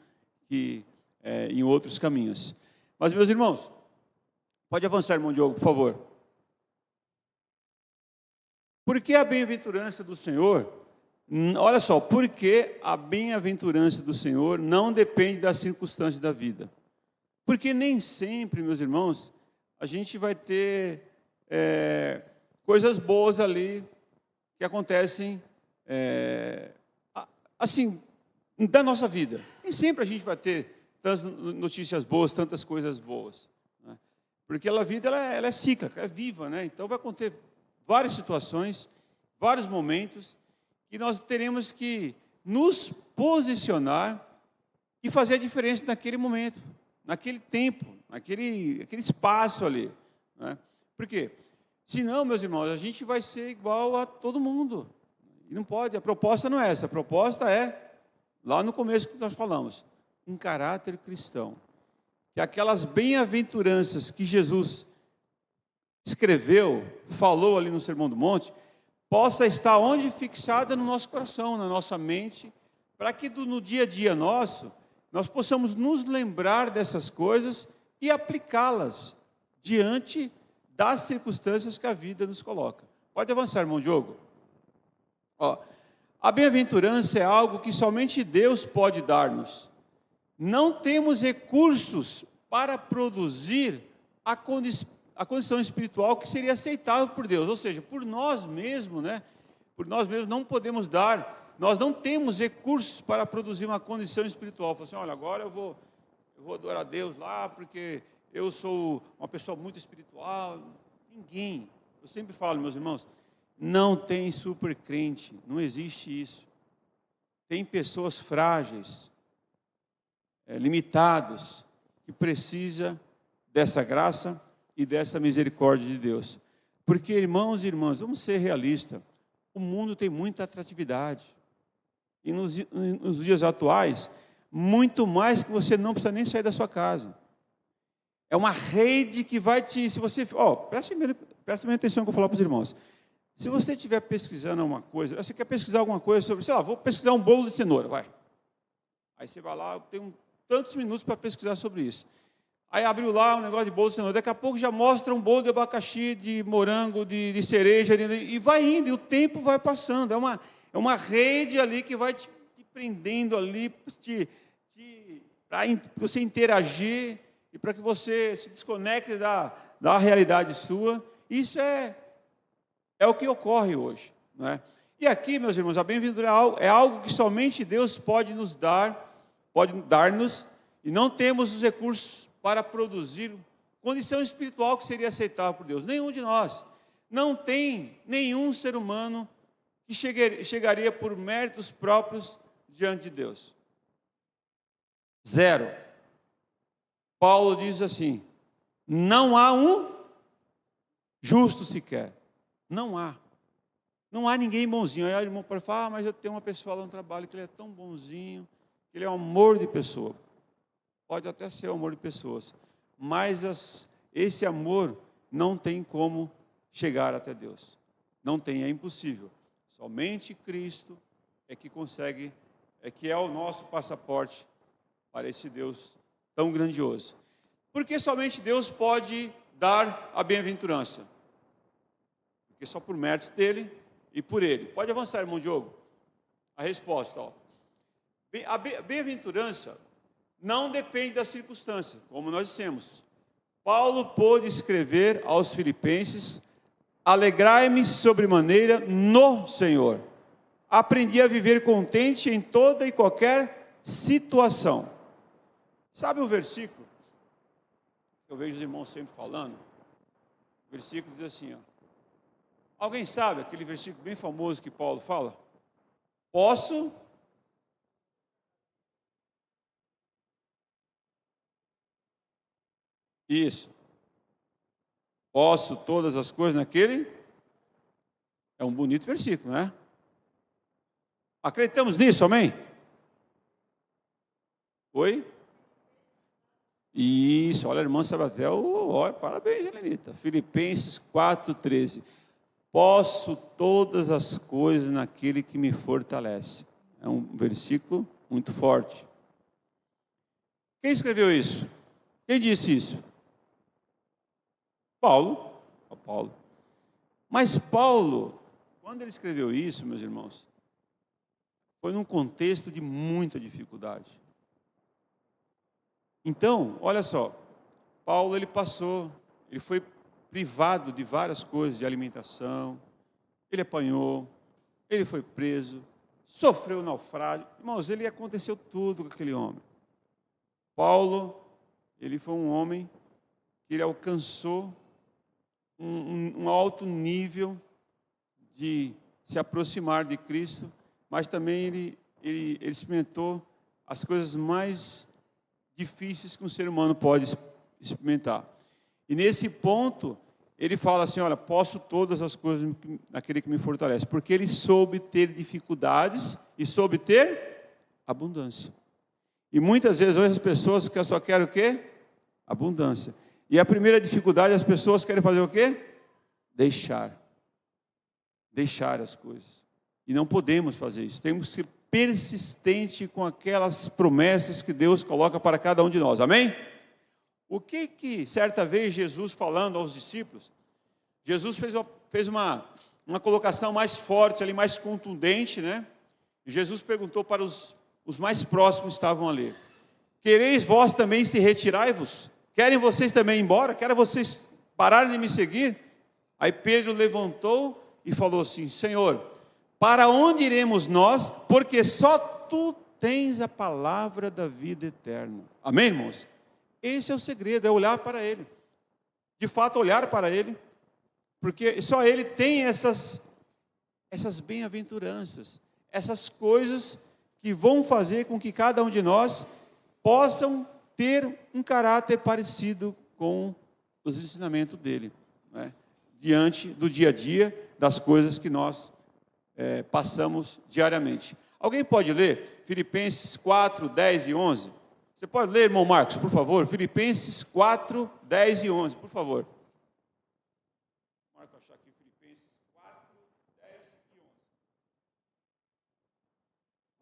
em outros caminhos. Mas, meus irmãos, pode avançar, irmão Diogo, por favor. Por que a bem-aventurança do Senhor? Olha só, por que a bem-aventurança do Senhor não depende das circunstâncias da vida? Porque nem sempre, meus irmãos, a gente vai ter coisas boas ali que acontecem, assim, da nossa vida. Nem sempre a gente vai ter tantas notícias boas, tantas coisas boas, né? Porque a vida ela é cíclica, é viva, né? Então vai acontecer várias situações, vários momentos, que nós teremos que nos posicionar e fazer a diferença naquele momento, naquele tempo, naquele espaço ali, né? Por quê? Senão, meus irmãos, a gente vai ser igual a todo mundo. E não pode, a proposta não é essa. A proposta é, lá no começo que nós falamos, um caráter cristão. Que aquelas bem-aventuranças que Jesus escreveu, falou ali no Sermão do Monte, possa estar onde? Fixada no nosso coração, na nossa mente, para que no dia a dia nosso, nós possamos nos lembrar dessas coisas e aplicá-las diante das circunstâncias que a vida nos coloca. Pode avançar, irmão Diogo. A bem-aventurança é algo que somente Deus pode dar-nos. Não temos recursos para produzir a condição espiritual que seria aceitável por Deus, ou seja, por nós mesmos, né? Por nós mesmos não podemos dar, nós não temos recursos para produzir uma condição espiritual. Fala assim, olha, agora eu vou adorar a Deus lá, porque eu sou uma pessoa muito espiritual. Ninguém, eu sempre falo, meus irmãos, não tem super crente, não existe isso. Tem pessoas frágeis, limitados, que precisa dessa graça e dessa misericórdia de Deus. Porque, irmãos e irmãs, vamos ser realistas, o mundo tem muita atratividade. E nos dias atuais, muito mais que você não precisa nem sair da sua casa. É uma rede que vai te... Se você, presta bem atenção que eu vou falar para os irmãos. Se você estiver pesquisando alguma coisa, você quer pesquisar alguma coisa sobre, sei lá, vou pesquisar um bolo de cenoura, vai. Aí você vai lá, tem tantos minutos para pesquisar sobre isso. Aí abriu lá um negócio de bolo de cenoura, daqui a pouco já mostra um bolo de abacaxi, de morango, de cereja, e vai indo, e o tempo vai passando. É uma rede ali que vai te prendendo ali, para você interagir, e para que você se desconecte da realidade sua. Isso é o que ocorre hoje, não é? E aqui, meus irmãos, a bem-aventurança é algo que somente Deus pode nos dar-nos, e não temos os recursos para produzir condição espiritual que seria aceitável por Deus. Nenhum de nós. Não tem nenhum ser humano que chegaria por méritos próprios diante de Deus. Zero. Paulo diz assim, não há um justo sequer. Não há. Não há ninguém bonzinho. Aí o irmão pode falar, mas eu tenho uma pessoa lá no trabalho que ele é tão bonzinho, que ele é um amor de pessoa. Pode até ser um amor de pessoas, mas esse amor não tem como chegar até Deus. Não tem, é impossível. Somente Cristo é que consegue, é que é o nosso passaporte para esse Deus tão grandioso. Porque somente Deus pode dar a bem-aventurança. Porque só por méritos dele e por ele. Pode avançar, irmão Diogo. A resposta, a bem-aventurança não depende da circunstância, como nós dissemos. Paulo pôde escrever aos Filipenses, alegrai-me sobremaneira no Senhor. Aprendi a viver contente em toda e qualquer situação. Sabe o versículo? Eu vejo os irmãos sempre falando. O versículo diz assim, ó. Alguém sabe aquele versículo bem famoso que Paulo fala? Posso... Isso. Posso todas as coisas naquele... É um bonito versículo, não é? Acreditamos nisso, amém? Oi? Isso, olha a irmã Sabatel, olha, parabéns, Helenita. Filipenses 4,13. Posso todas as coisas naquele que me fortalece. É um versículo muito forte. Quem escreveu isso? Quem disse isso? Paulo. Mas Paulo, quando ele escreveu isso, meus irmãos, foi num contexto de muita dificuldade. Então, olha só, Paulo ele foi privado de várias coisas, de alimentação, ele apanhou, ele foi preso, sofreu naufrágio. Irmãos, aconteceu tudo com aquele homem. Paulo, ele foi um homem que ele alcançou um alto nível de se aproximar de Cristo, mas também ele experimentou as coisas mais difíceis que um ser humano pode experimentar. E nesse ponto, ele fala assim, olha, posso todas as coisas naquele que me fortalece, porque ele soube ter dificuldades e soube ter abundância. E muitas vezes hoje as pessoas só querem o quê? Abundância. E a primeira dificuldade, as pessoas querem fazer o quê? Deixar as coisas. E não podemos fazer isso. Temos que ser persistente com aquelas promessas que Deus coloca para cada um de nós. Amém? O que certa vez Jesus falando aos discípulos, Jesus fez uma colocação mais forte ali, mais contundente, né? E Jesus perguntou para os mais próximos que estavam ali: quereis vós também se retirai-vos? Querem vocês também ir embora? Querem vocês pararem de me seguir? Aí Pedro levantou e falou assim: Senhor, para onde iremos nós? Porque só Tu tens a palavra da vida eterna. Amém, irmãos? Esse é o segredo, é olhar para Ele. De fato, olhar para Ele. Porque só Ele tem essas bem-aventuranças, essas coisas que vão fazer com que cada um de nós possam ter um caráter parecido com os ensinamentos dele, né? Diante do dia a dia, das coisas que nós passamos diariamente. Alguém pode ler Filipenses 4, 10 e 11? Você pode ler, irmão Marcos, por favor? Filipenses 4, 10 e 11, por favor. Marcos, achar aqui Filipenses 4, 10 e 11.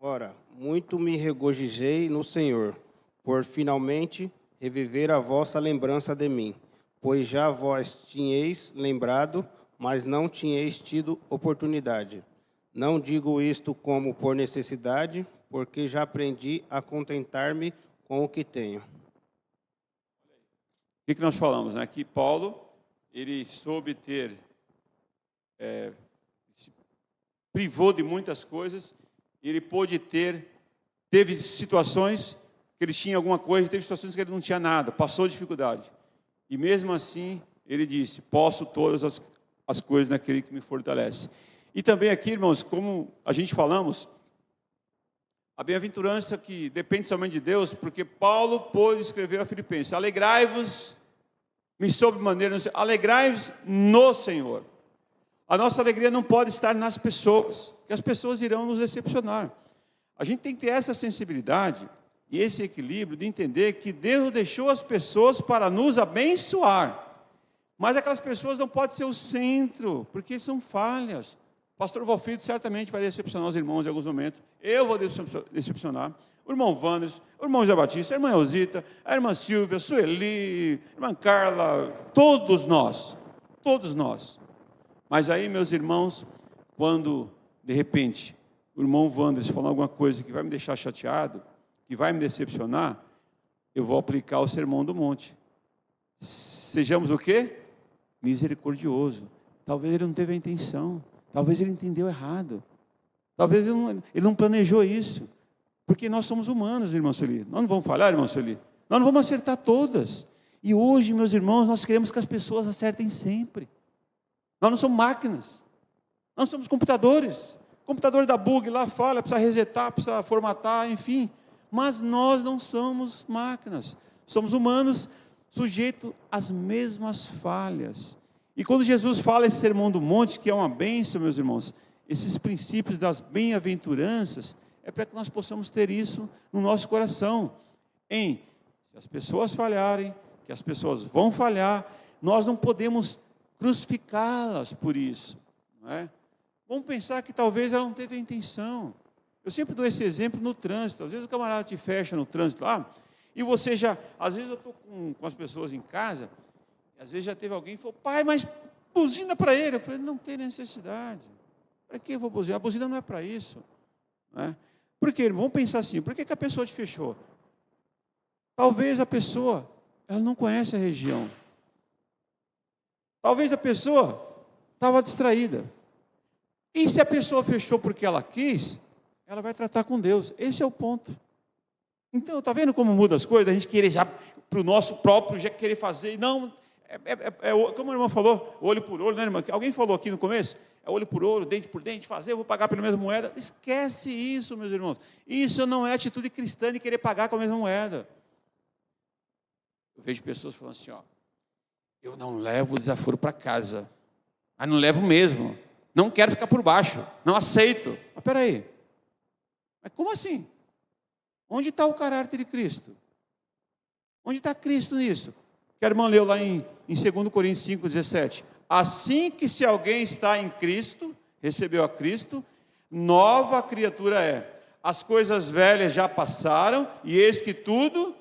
Ora, muito me regozijei no Senhor, por finalmente reviver a vossa lembrança de mim, pois já vós tinhais lembrado, mas não tinhais tido oportunidade. Não digo isto como por necessidade, porque já aprendi a contentar-me com o que tenho.
O que nós falamos, né? Que Paulo, ele soube se privou de muitas coisas, ele teve situações que ele tinha alguma coisa, teve situações que ele não tinha nada, passou dificuldade. E mesmo assim, ele disse: posso todas as coisas naquele que me fortalece. E também aqui, irmãos, como a gente falamos, a bem-aventurança que depende somente de Deus, porque Paulo pôde escrever a Filipenses: alegrai-vos, me sobremaneira, alegrai-vos no Senhor. A nossa alegria não pode estar nas pessoas, porque as pessoas irão nos decepcionar. A gente tem que ter essa sensibilidade e esse equilíbrio de entender que Deus deixou as pessoas para nos abençoar, mas aquelas pessoas não podem ser o centro, porque são falhas. O pastor Valfrido certamente vai decepcionar os irmãos em alguns momentos, eu vou decepcionar, o irmão Wanderson, o irmão José Batista, a irmã Elzita, a irmã Silvia, a Sueli, a irmã Carla, todos nós, mas aí, meus irmãos, quando de repente o irmão Wanderson falar alguma coisa que vai me deixar chateado, que vai me decepcionar, eu vou aplicar o sermão do monte. Sejamos o quê? Misericordioso. Talvez ele não teve a intenção, talvez ele entendeu errado, talvez ele não planejou isso, Porque nós somos humanos, irmão Sueli. Nós não vamos falhar, irmão Sueli. Nós não vamos acertar todas. E hoje, meus irmãos, nós queremos que as pessoas acertem sempre. Nós não somos máquinas. Nós somos computadores. O computador dá bug lá, falha, precisa resetar, precisa formatar, enfim. Mas nós não somos máquinas. Somos humanos sujeitos às mesmas falhas. E quando Jesus fala esse sermão do monte, que é uma bênção, meus irmãos, esses princípios das bem-aventuranças, é para que nós possamos ter isso no nosso coração. Se as pessoas falharem, que as pessoas vão falhar, nós não podemos crucificá-las por isso, não é? Vamos pensar que talvez ela não teve a intenção. Eu sempre dou esse exemplo no trânsito. Às vezes o camarada te fecha no trânsito lá, e você já, às vezes eu estou com as pessoas em casa, e às vezes já teve alguém que falou, pai, mas buzina para ele. Eu falei, não tem necessidade. Para que eu vou buzinar? A buzina não é para isso, não é? Por quê? Vamos pensar assim, por que a pessoa te fechou? Talvez a pessoa, ela não conhece a região. Talvez a pessoa estava distraída. E se a pessoa fechou porque ela quis, ela vai tratar com Deus. Esse é o ponto. Então, está vendo como muda as coisas? A gente querer já, para o nosso próprio, já querer fazer. Não, como a irmã falou, olho por olho, né, irmã? Alguém falou aqui no começo? É olho por olho, dente por dente, fazer, eu vou pagar pela mesma moeda. Esquece isso, meus irmãos. Isso não é atitude cristã de querer pagar com a mesma moeda. Eu vejo pessoas falando assim, eu não levo o desaforo para casa. Mas não levo mesmo. Não quero ficar por baixo. Não aceito. Mas espera aí. Mas como assim? Onde está o caráter de Cristo? Onde está Cristo nisso? Que a irmã leu lá em 2 Coríntios 5,17. Assim que se alguém está em Cristo, recebeu a Cristo, nova criatura é. As coisas velhas já passaram, e eis que tudo...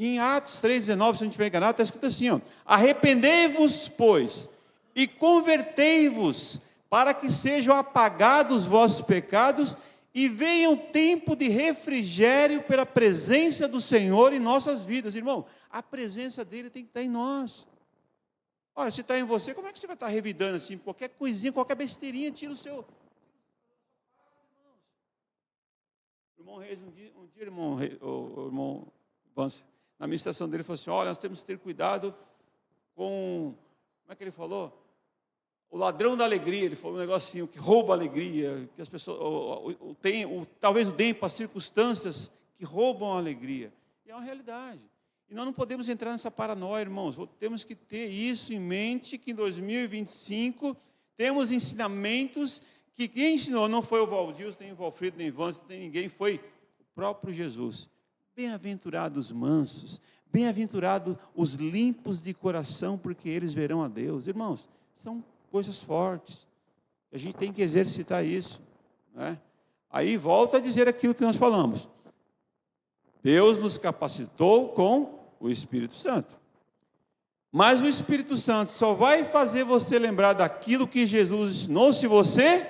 Em Atos 3,19, se a gente estiver enganado, está escrito assim, arrependei-vos, pois, e convertei-vos, para que sejam apagados os vossos pecados, e venha um tempo de refrigério pela presença do Senhor em nossas vidas. Irmão, a presença dele tem que estar em nós. Olha, se está em você, como é que você vai estar revidando assim? Qualquer coisinha, qualquer besteirinha, tira o seu... O irmão Reis, um dia o irmão Vance, na ministração dele, falou assim, olha, nós temos que ter cuidado com, como é que ele falou? O ladrão da alegria. Ele falou um negócio assim, o que rouba a alegria, que as pessoas, talvez o tempo, as circunstâncias que roubam a alegria. E é uma realidade. E nós não podemos entrar nessa paranoia, irmãos. Temos que ter isso em mente, que em 2025 temos ensinamentos que quem ensinou não foi o Valdir, nem o Valfrido, nem o Vance, nem ninguém, foi o próprio Jesus. Bem-aventurados os mansos, bem-aventurados os limpos de coração, porque eles verão a Deus. Irmãos, são coisas fortes. A gente tem que exercitar isso, né? Aí volta a dizer aquilo que nós falamos. Deus nos capacitou com o Espírito Santo. Mas o Espírito Santo só vai fazer você lembrar daquilo que Jesus ensinou se você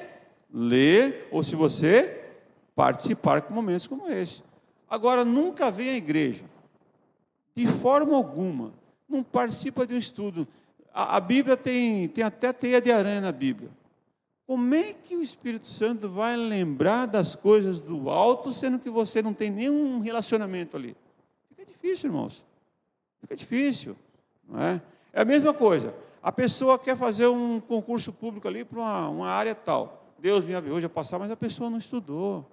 ler ou se você participar de momentos como esse. Agora, nunca vem à igreja, de forma alguma, não participa de um estudo. A Bíblia tem até teia de aranha na Bíblia. Como é que o Espírito Santo vai lembrar das coisas do alto, sendo que você não tem nenhum relacionamento ali? Fica difícil, irmãos. Fica difícil, não é? É a mesma coisa. A pessoa quer fazer um concurso público ali para uma área tal. Deus me abriu hoje a passar, mas a pessoa não estudou.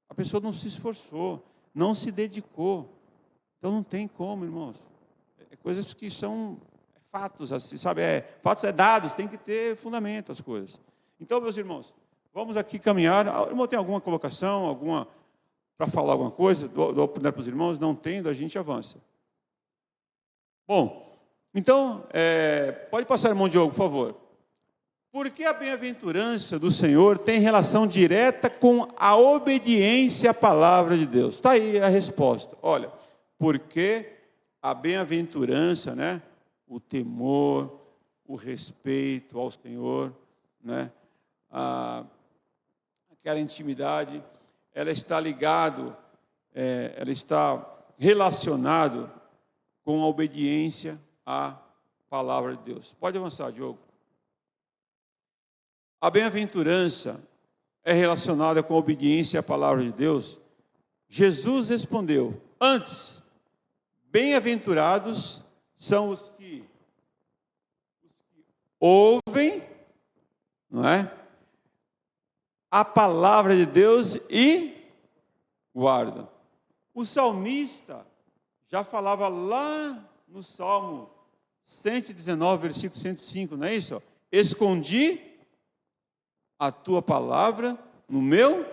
A pessoa não se esforçou, não se dedicou. Então não tem como, irmãos. É coisas que são fatos, assim, sabe? Fatos dados, tem que ter fundamento as coisas. Então, meus irmãos, vamos aqui caminhar. O irmão tem alguma colocação, para falar alguma coisa? Dou oportunidade para os irmãos? Não tendo, a gente avança. Bom, então, pode passar, irmão Diogo, por favor. Porque a bem-aventurança do Senhor tem relação direta com a obediência à palavra de Deus. Está aí a resposta. Olha, porque a bem-aventurança, né, o temor, o respeito ao Senhor, né, aquela intimidade, ela está ela está relacionado com a obediência à palavra de Deus. Pode avançar, Diogo. A bem-aventurança, é relacionada com a obediência à palavra de Deus, Jesus respondeu: antes, bem-aventurados são os que ouvem, não é, a palavra de Deus e guardam. O salmista já falava lá no Salmo 119, versículo 105, não é isso? Escondi a tua palavra no meu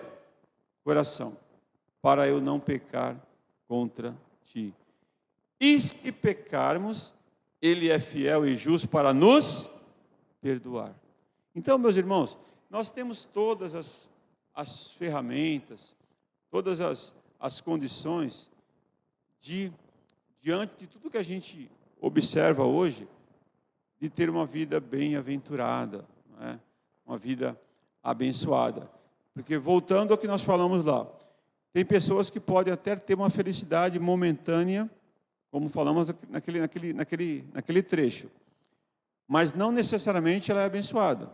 coração, para eu não pecar contra ti. E se pecarmos, ele é fiel e justo para nos perdoar. Então, meus irmãos, nós temos todas as ferramentas, todas as condições diante de tudo que a gente observa hoje, de ter uma vida bem-aventurada, não é? Uma vida abençoada. Porque, voltando ao que nós falamos lá, tem pessoas que podem até ter uma felicidade momentânea, como falamos naquele trecho, mas não necessariamente ela é abençoada.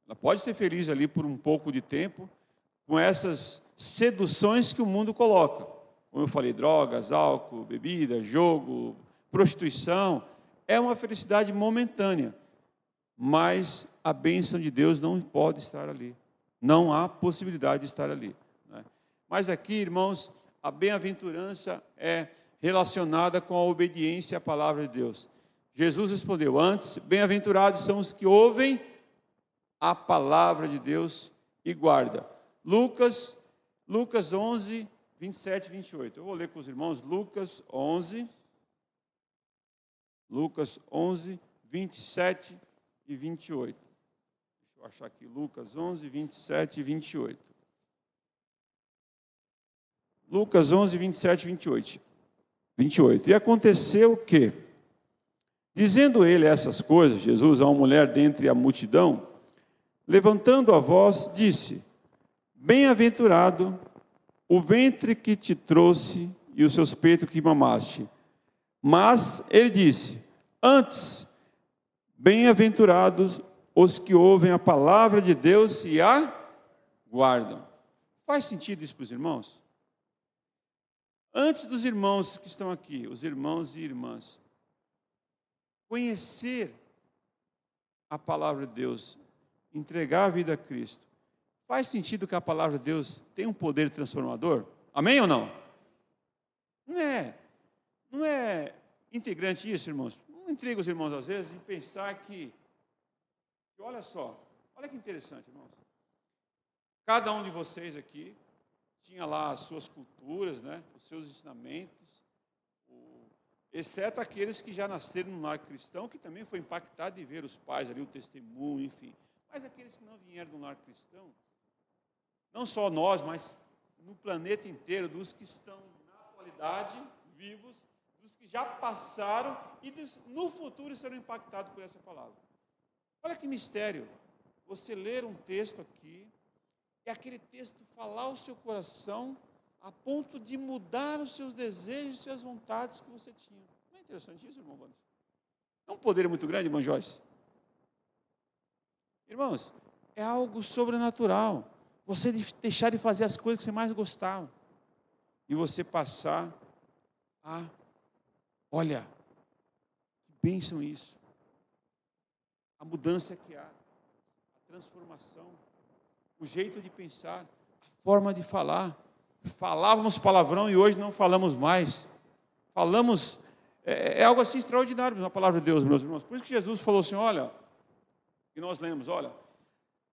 Ela pode ser feliz ali por um pouco de tempo, com essas seduções que o mundo coloca. Como eu falei, drogas, álcool, bebida, jogo, prostituição. É uma felicidade momentânea, mas a bênção de Deus não pode estar ali. Não há possibilidade de estar ali, né? Mas aqui, irmãos, a bem-aventurança é relacionada com a obediência à palavra de Deus. Jesus respondeu: antes, bem-aventurados são os que ouvem a palavra de Deus e guardam. Lucas 11, 27 e 28. Eu vou ler com os irmãos Lucas 11, 27 e 28. Deixa eu achar aqui, Lucas 11, 27 e 28. Lucas 11, 27 e 28. E aconteceu que, dizendo ele essas coisas, Jesus, a uma mulher dentre a multidão, levantando a voz, disse: bem-aventurado o ventre que te trouxe e os seus peitos que mamaste. Mas ele disse: antes, bem-aventurados os que ouvem a palavra de Deus e a guardam. Faz sentido isso para os irmãos? Antes dos irmãos que estão aqui, os irmãos e irmãs, conhecer a palavra de Deus, entregar a vida a Cristo, faz sentido que a palavra de Deus tem um poder transformador? Amém ou não? Não é integrante isso, irmãos? Não intriga os irmãos às vezes em pensar que olha só, olha que interessante, irmãos. Cada um de vocês aqui tinha lá as suas culturas, né, os seus ensinamentos, exceto aqueles que já nasceram no lar cristão, que também foi impactado de ver os pais ali, o testemunho, enfim. Mas aqueles que não vieram do lar cristão, não só nós, mas no planeta inteiro, dos que estão na atualidade vivos, dos que já passaram e no futuro serão impactados por essa palavra. Olha que mistério, você ler um texto aqui, e aquele texto falar ao seu coração, a ponto de mudar os seus desejos e as vontades que você tinha. Não é interessante isso, irmão Wander? É um poder muito grande, irmão Joyce. Irmãos, é algo sobrenatural. Você deixar de fazer as coisas que você mais gostava, e você passar a, olha, que bênção isso. A mudança que há, a transformação, o jeito de pensar, a forma de falar. Falávamos palavrão e hoje não falamos mais. Falamos, é algo assim extraordinário na palavra de Deus, meus irmãos. Por isso que Jesus falou assim, olha, e nós lemos, olha,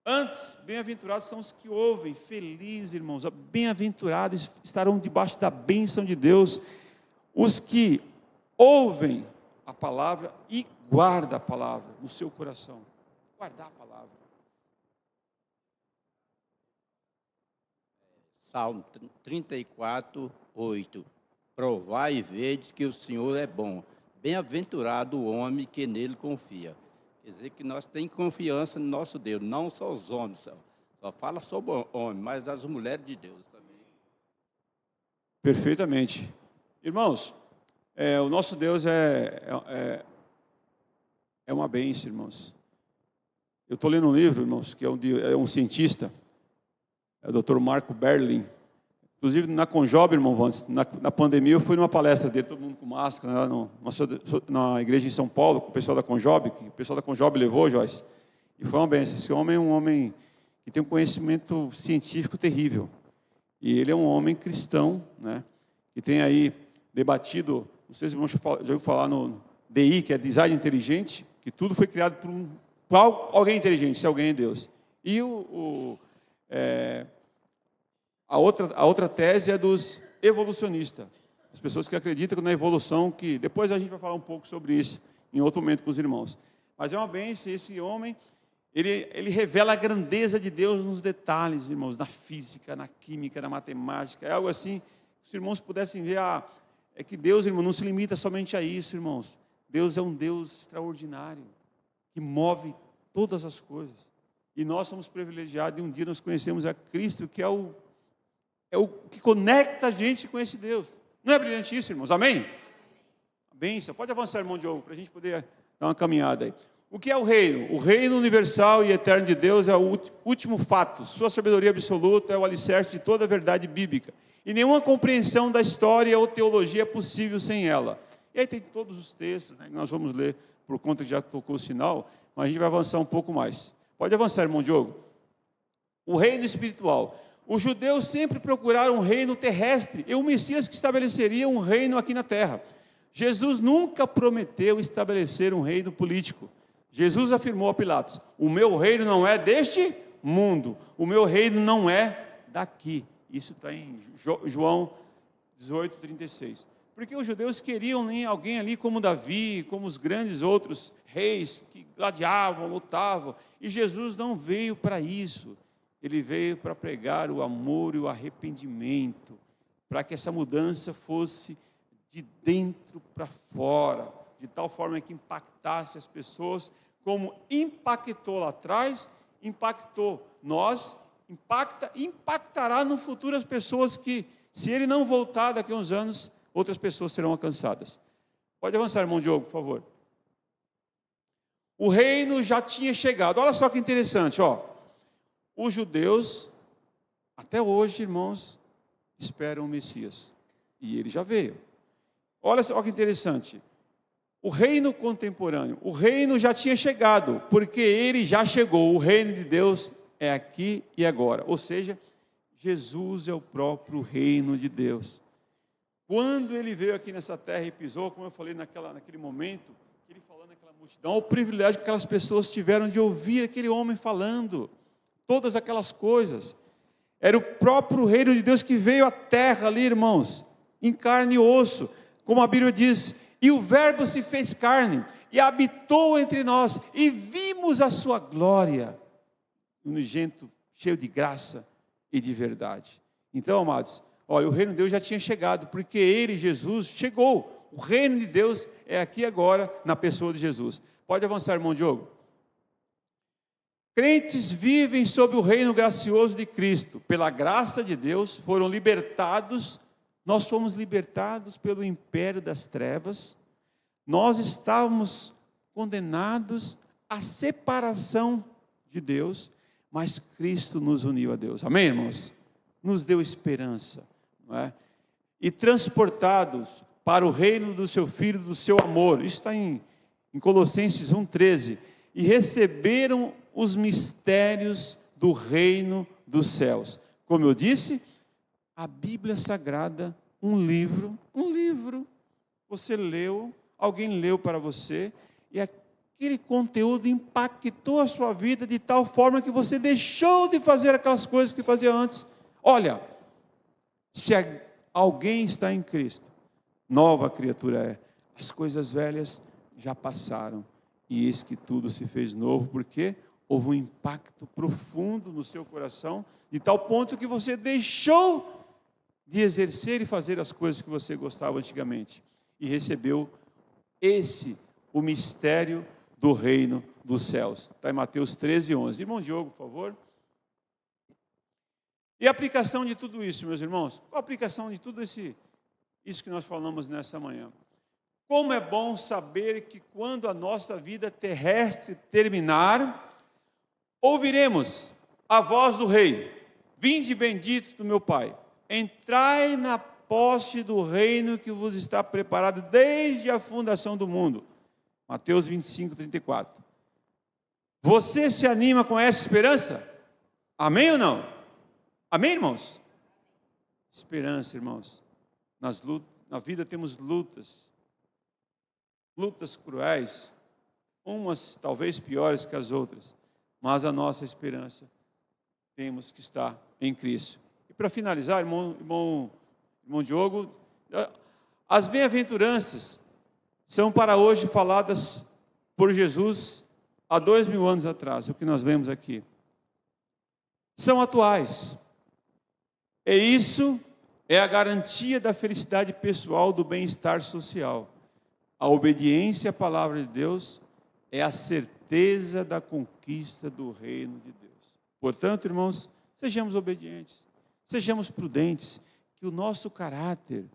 antes, bem-aventurados são os que ouvem, felizes, irmãos, bem-aventurados estarão debaixo da bênção de Deus, os que ouvem a palavra e guarda a palavra no seu coração. Guardar a palavra.
Salmo 34, 8. Provai e vedes que o Senhor é bom. Bem-aventurado o homem que nele confia. Quer dizer que nós temos confiança no nosso Deus, não só os homens, só fala sobre o homem, mas as mulheres de Deus também.
Perfeitamente. Irmãos, o nosso Deus é uma bênção, irmãos. Eu estou lendo um livro, irmãos, que é um cientista, é o Dr. Marco Berlin. Inclusive, na Conjob, irmão, antes, na pandemia, eu fui numa palestra dele, todo mundo com máscara, né, na igreja em São Paulo, com o pessoal da Conjob, que o pessoal da Conjob levou, Joyce. E foi uma benção. Esse homem é um homem que tem um conhecimento científico terrível. E ele é um homem cristão, né, que tem aí debatido, não sei se os irmãos já ouviram falar no DI, que é Design Inteligente, que tudo foi criado por alguém inteligente, se alguém é Deus. E a outra tese é dos evolucionistas, as pessoas que acreditam na evolução, que depois a gente vai falar um pouco sobre isso em outro momento com os irmãos. Mas é uma bênção, esse homem, ele revela a grandeza de Deus nos detalhes, irmãos, na física, na química, na matemática, é algo assim, se os irmãos pudessem ver, é que Deus, irmão, não se limita somente a isso, irmãos. Deus é um Deus extraordinário, que move todas as coisas. E nós somos privilegiados, e um dia nós conhecemos a Cristo, que é o que conecta a gente com esse Deus. Não é brilhante isso, irmãos? Amém? Bênção. Pode avançar, irmão Diogo, para a gente poder dar uma caminhada aí. O que é o reino? O reino universal e eterno de Deus é o último fato. Sua sabedoria absoluta é o alicerce de toda a verdade bíblica. E nenhuma compreensão da história ou teologia é possível sem ela. E aí tem todos os textos, né, que nós vamos ler, por conta que já tocou o sinal, mas a gente vai avançar um pouco mais. Pode avançar, irmão Diogo. O reino espiritual. Os judeus sempre procuraram um reino terrestre e o Messias que estabeleceria um reino aqui na terra. Jesus nunca prometeu estabelecer um reino político. Jesus afirmou a Pilatos: o meu reino não é deste mundo, o meu reino não é daqui. Isso está em João 18:36. Porque os judeus queriam alguém ali como Davi, como os grandes outros reis que gladiavam, lutavam. E Jesus não veio para isso. Ele veio para pregar o amor e o arrependimento, para que essa mudança fosse de dentro para fora, de tal forma que impactasse as pessoas, como impactou lá atrás, impactou nós, impactará no futuro as pessoas que, se ele não voltar daqui a uns anos, outras pessoas serão alcançadas. Pode avançar, irmão Diogo, por favor. O reino já tinha chegado. Olha só que interessante, ó. Os judeus, até hoje, irmãos, esperam o Messias. E ele já veio. Olha só que interessante. O reino contemporâneo, o reino já tinha chegado, porque ele já chegou. O reino de Deus é aqui e agora. Ou seja, Jesus é o próprio reino de Deus. Quando ele veio aqui nessa terra e pisou, como eu falei naquele momento, ele falando naquela multidão, o privilégio que aquelas pessoas tiveram de ouvir aquele homem falando todas aquelas coisas. Era o próprio reino de Deus que veio à terra ali, irmãos, em carne e osso, como a Bíblia diz, e o verbo se fez carne, e habitou entre nós, e vimos a sua glória, unigênito, cheio de graça e de verdade. Então, amados, olha, o reino de Deus já tinha chegado, porque ele, Jesus, chegou. O reino de Deus é aqui agora, na pessoa de Jesus. Pode avançar, irmão Diogo. Crentes vivem sob o reino gracioso de Cristo. Pela graça de Deus, foram libertados. Nós fomos libertados pelo império das trevas. Nós estávamos condenados à separação de Deus, mas Cristo nos uniu a Deus. Amém, irmãos? Nos deu esperança, não é? E transportados para o reino do seu Filho, do seu amor. Isso está em Colossenses 1,13. E receberam os mistérios do reino dos céus. Como eu disse, a Bíblia Sagrada, um livro, você leu, alguém leu para você, e aquele conteúdo impactou a sua vida de tal forma que você deixou de fazer aquelas coisas que fazia antes. Olha, se alguém está em Cristo, nova criatura é. As coisas velhas já passaram, e eis que tudo se fez novo, porque houve um impacto profundo no seu coração, de tal ponto que você deixou de exercer e fazer as coisas que você gostava antigamente, e recebeu o mistério do reino dos céus. Está em Mateus 13:11. Irmão Diogo, por favor. E a aplicação de tudo isso, meus irmãos? Qual a aplicação de tudo isso que nós falamos nessa manhã? Como é bom saber que quando a nossa vida terrestre terminar, ouviremos a voz do Rei, vinde benditos do meu Pai, entrai na posse do reino que vos está preparado desde a fundação do mundo. Mateus 25, 34. Você se anima com essa esperança? Amém ou não? Amém, irmãos? Esperança, irmãos. Na vida temos lutas cruéis, umas talvez piores que as outras, mas a nossa esperança temos que estar em Cristo. E para finalizar, irmão Diogo, as bem-aventuranças são para hoje faladas por Jesus há 2000 anos atrás, é o que nós lemos aqui. São atuais. E isso é a garantia da felicidade pessoal, do bem-estar social. A obediência à palavra de Deus é a certeza da conquista do reino de Deus. Portanto, irmãos, sejamos obedientes, sejamos prudentes, que o nosso caráter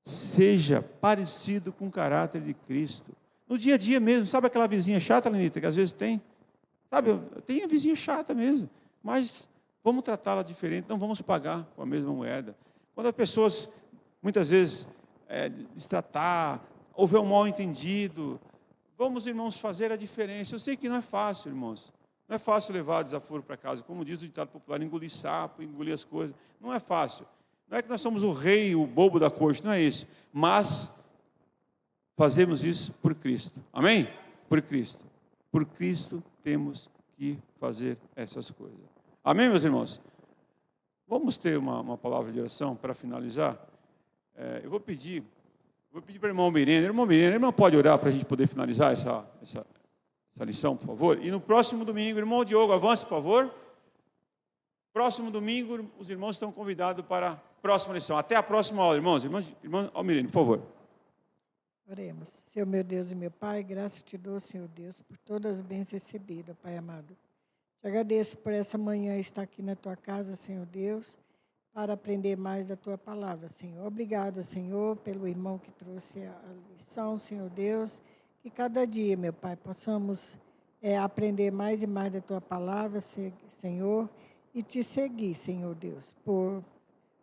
seja parecido com o caráter de Cristo. No dia a dia mesmo, sabe aquela vizinha chata, Lenita, que às vezes tem? Sabe, tem a vizinha chata mesmo, mas vamos tratá-la diferente, não vamos pagar com a mesma moeda. Quando as pessoas, muitas vezes, destratar, houver um mal-entendido, vamos, irmãos, fazer a diferença. Eu sei que não é fácil, irmãos. Não é fácil levar desaforo para casa. Como diz o ditado popular, engolir sapo, engolir as coisas. Não é fácil. Não é que nós somos o rei, o bobo da corte, não é isso. Mas fazemos isso por Cristo. Amém? Por Cristo. Por Cristo temos que fazer essas coisas. Amém, meus irmãos? Vamos ter uma palavra de oração para finalizar. Eu vou pedir para o irmão Mirena. Irmão Mirena, irmão, pode orar para a gente poder finalizar essa lição, por favor? E no próximo domingo, irmão Diogo, avance, por favor. Próximo domingo, os irmãos estão convidados para a próxima lição. Até a próxima aula, irmãos. Irmão Almirene, por favor.
Oremos. Senhor meu Deus e meu Pai, graça te dou, Senhor Deus, por todas as bênçãos recebidas, Pai amado. Te agradeço por essa manhã estar aqui na tua casa, Senhor Deus, para aprender mais da tua palavra, Senhor. Obrigada, Senhor, pelo irmão que trouxe a lição, Senhor Deus. Que cada dia, meu Pai, possamos aprender mais e mais da tua palavra, Senhor, e te seguir, Senhor Deus, por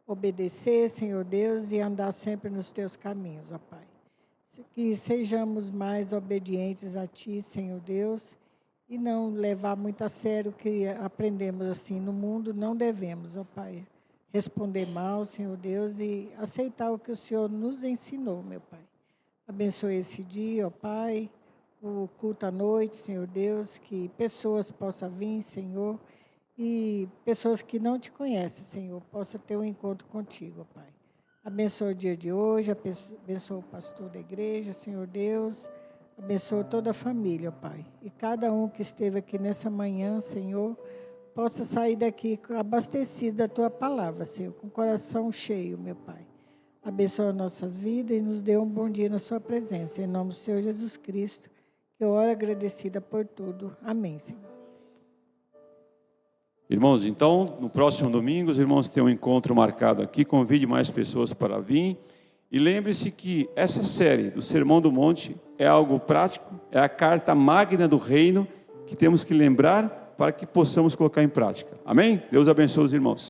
obedecer, Senhor Deus, e andar sempre nos teus caminhos, ó Pai. Que sejamos mais obedientes a ti, Senhor Deus, e não levar muito a sério o que aprendemos assim no mundo. Não devemos, ó Pai, responder mal, Senhor Deus, e aceitar o que o Senhor nos ensinou, meu Pai. Abençoe esse dia, ó Pai, o culto à noite, Senhor Deus, que pessoas possam vir, Senhor, e pessoas que não te conhecem, Senhor, possam ter um encontro contigo, ó Pai. Abençoa o dia de hoje, abençoa o pastor da igreja, Senhor Deus, abençoa toda a família, ó Pai. E cada um que esteve aqui nessa manhã, Senhor, possa sair daqui abastecido da tua palavra, Senhor, com o coração cheio, meu Pai. Abençoa nossas vidas e nos dê um bom dia na sua presença. Em nome do Senhor Jesus Cristo, que eu oro agradecida por tudo. Amém, Senhor.
Irmãos, então, no próximo domingo, os irmãos têm um encontro marcado aqui. Convide mais pessoas para vir. E lembre-se que essa série do Sermão do Monte é algo prático, é a carta magna do reino que temos que lembrar para que possamos colocar em prática. Amém? Deus abençoe os irmãos.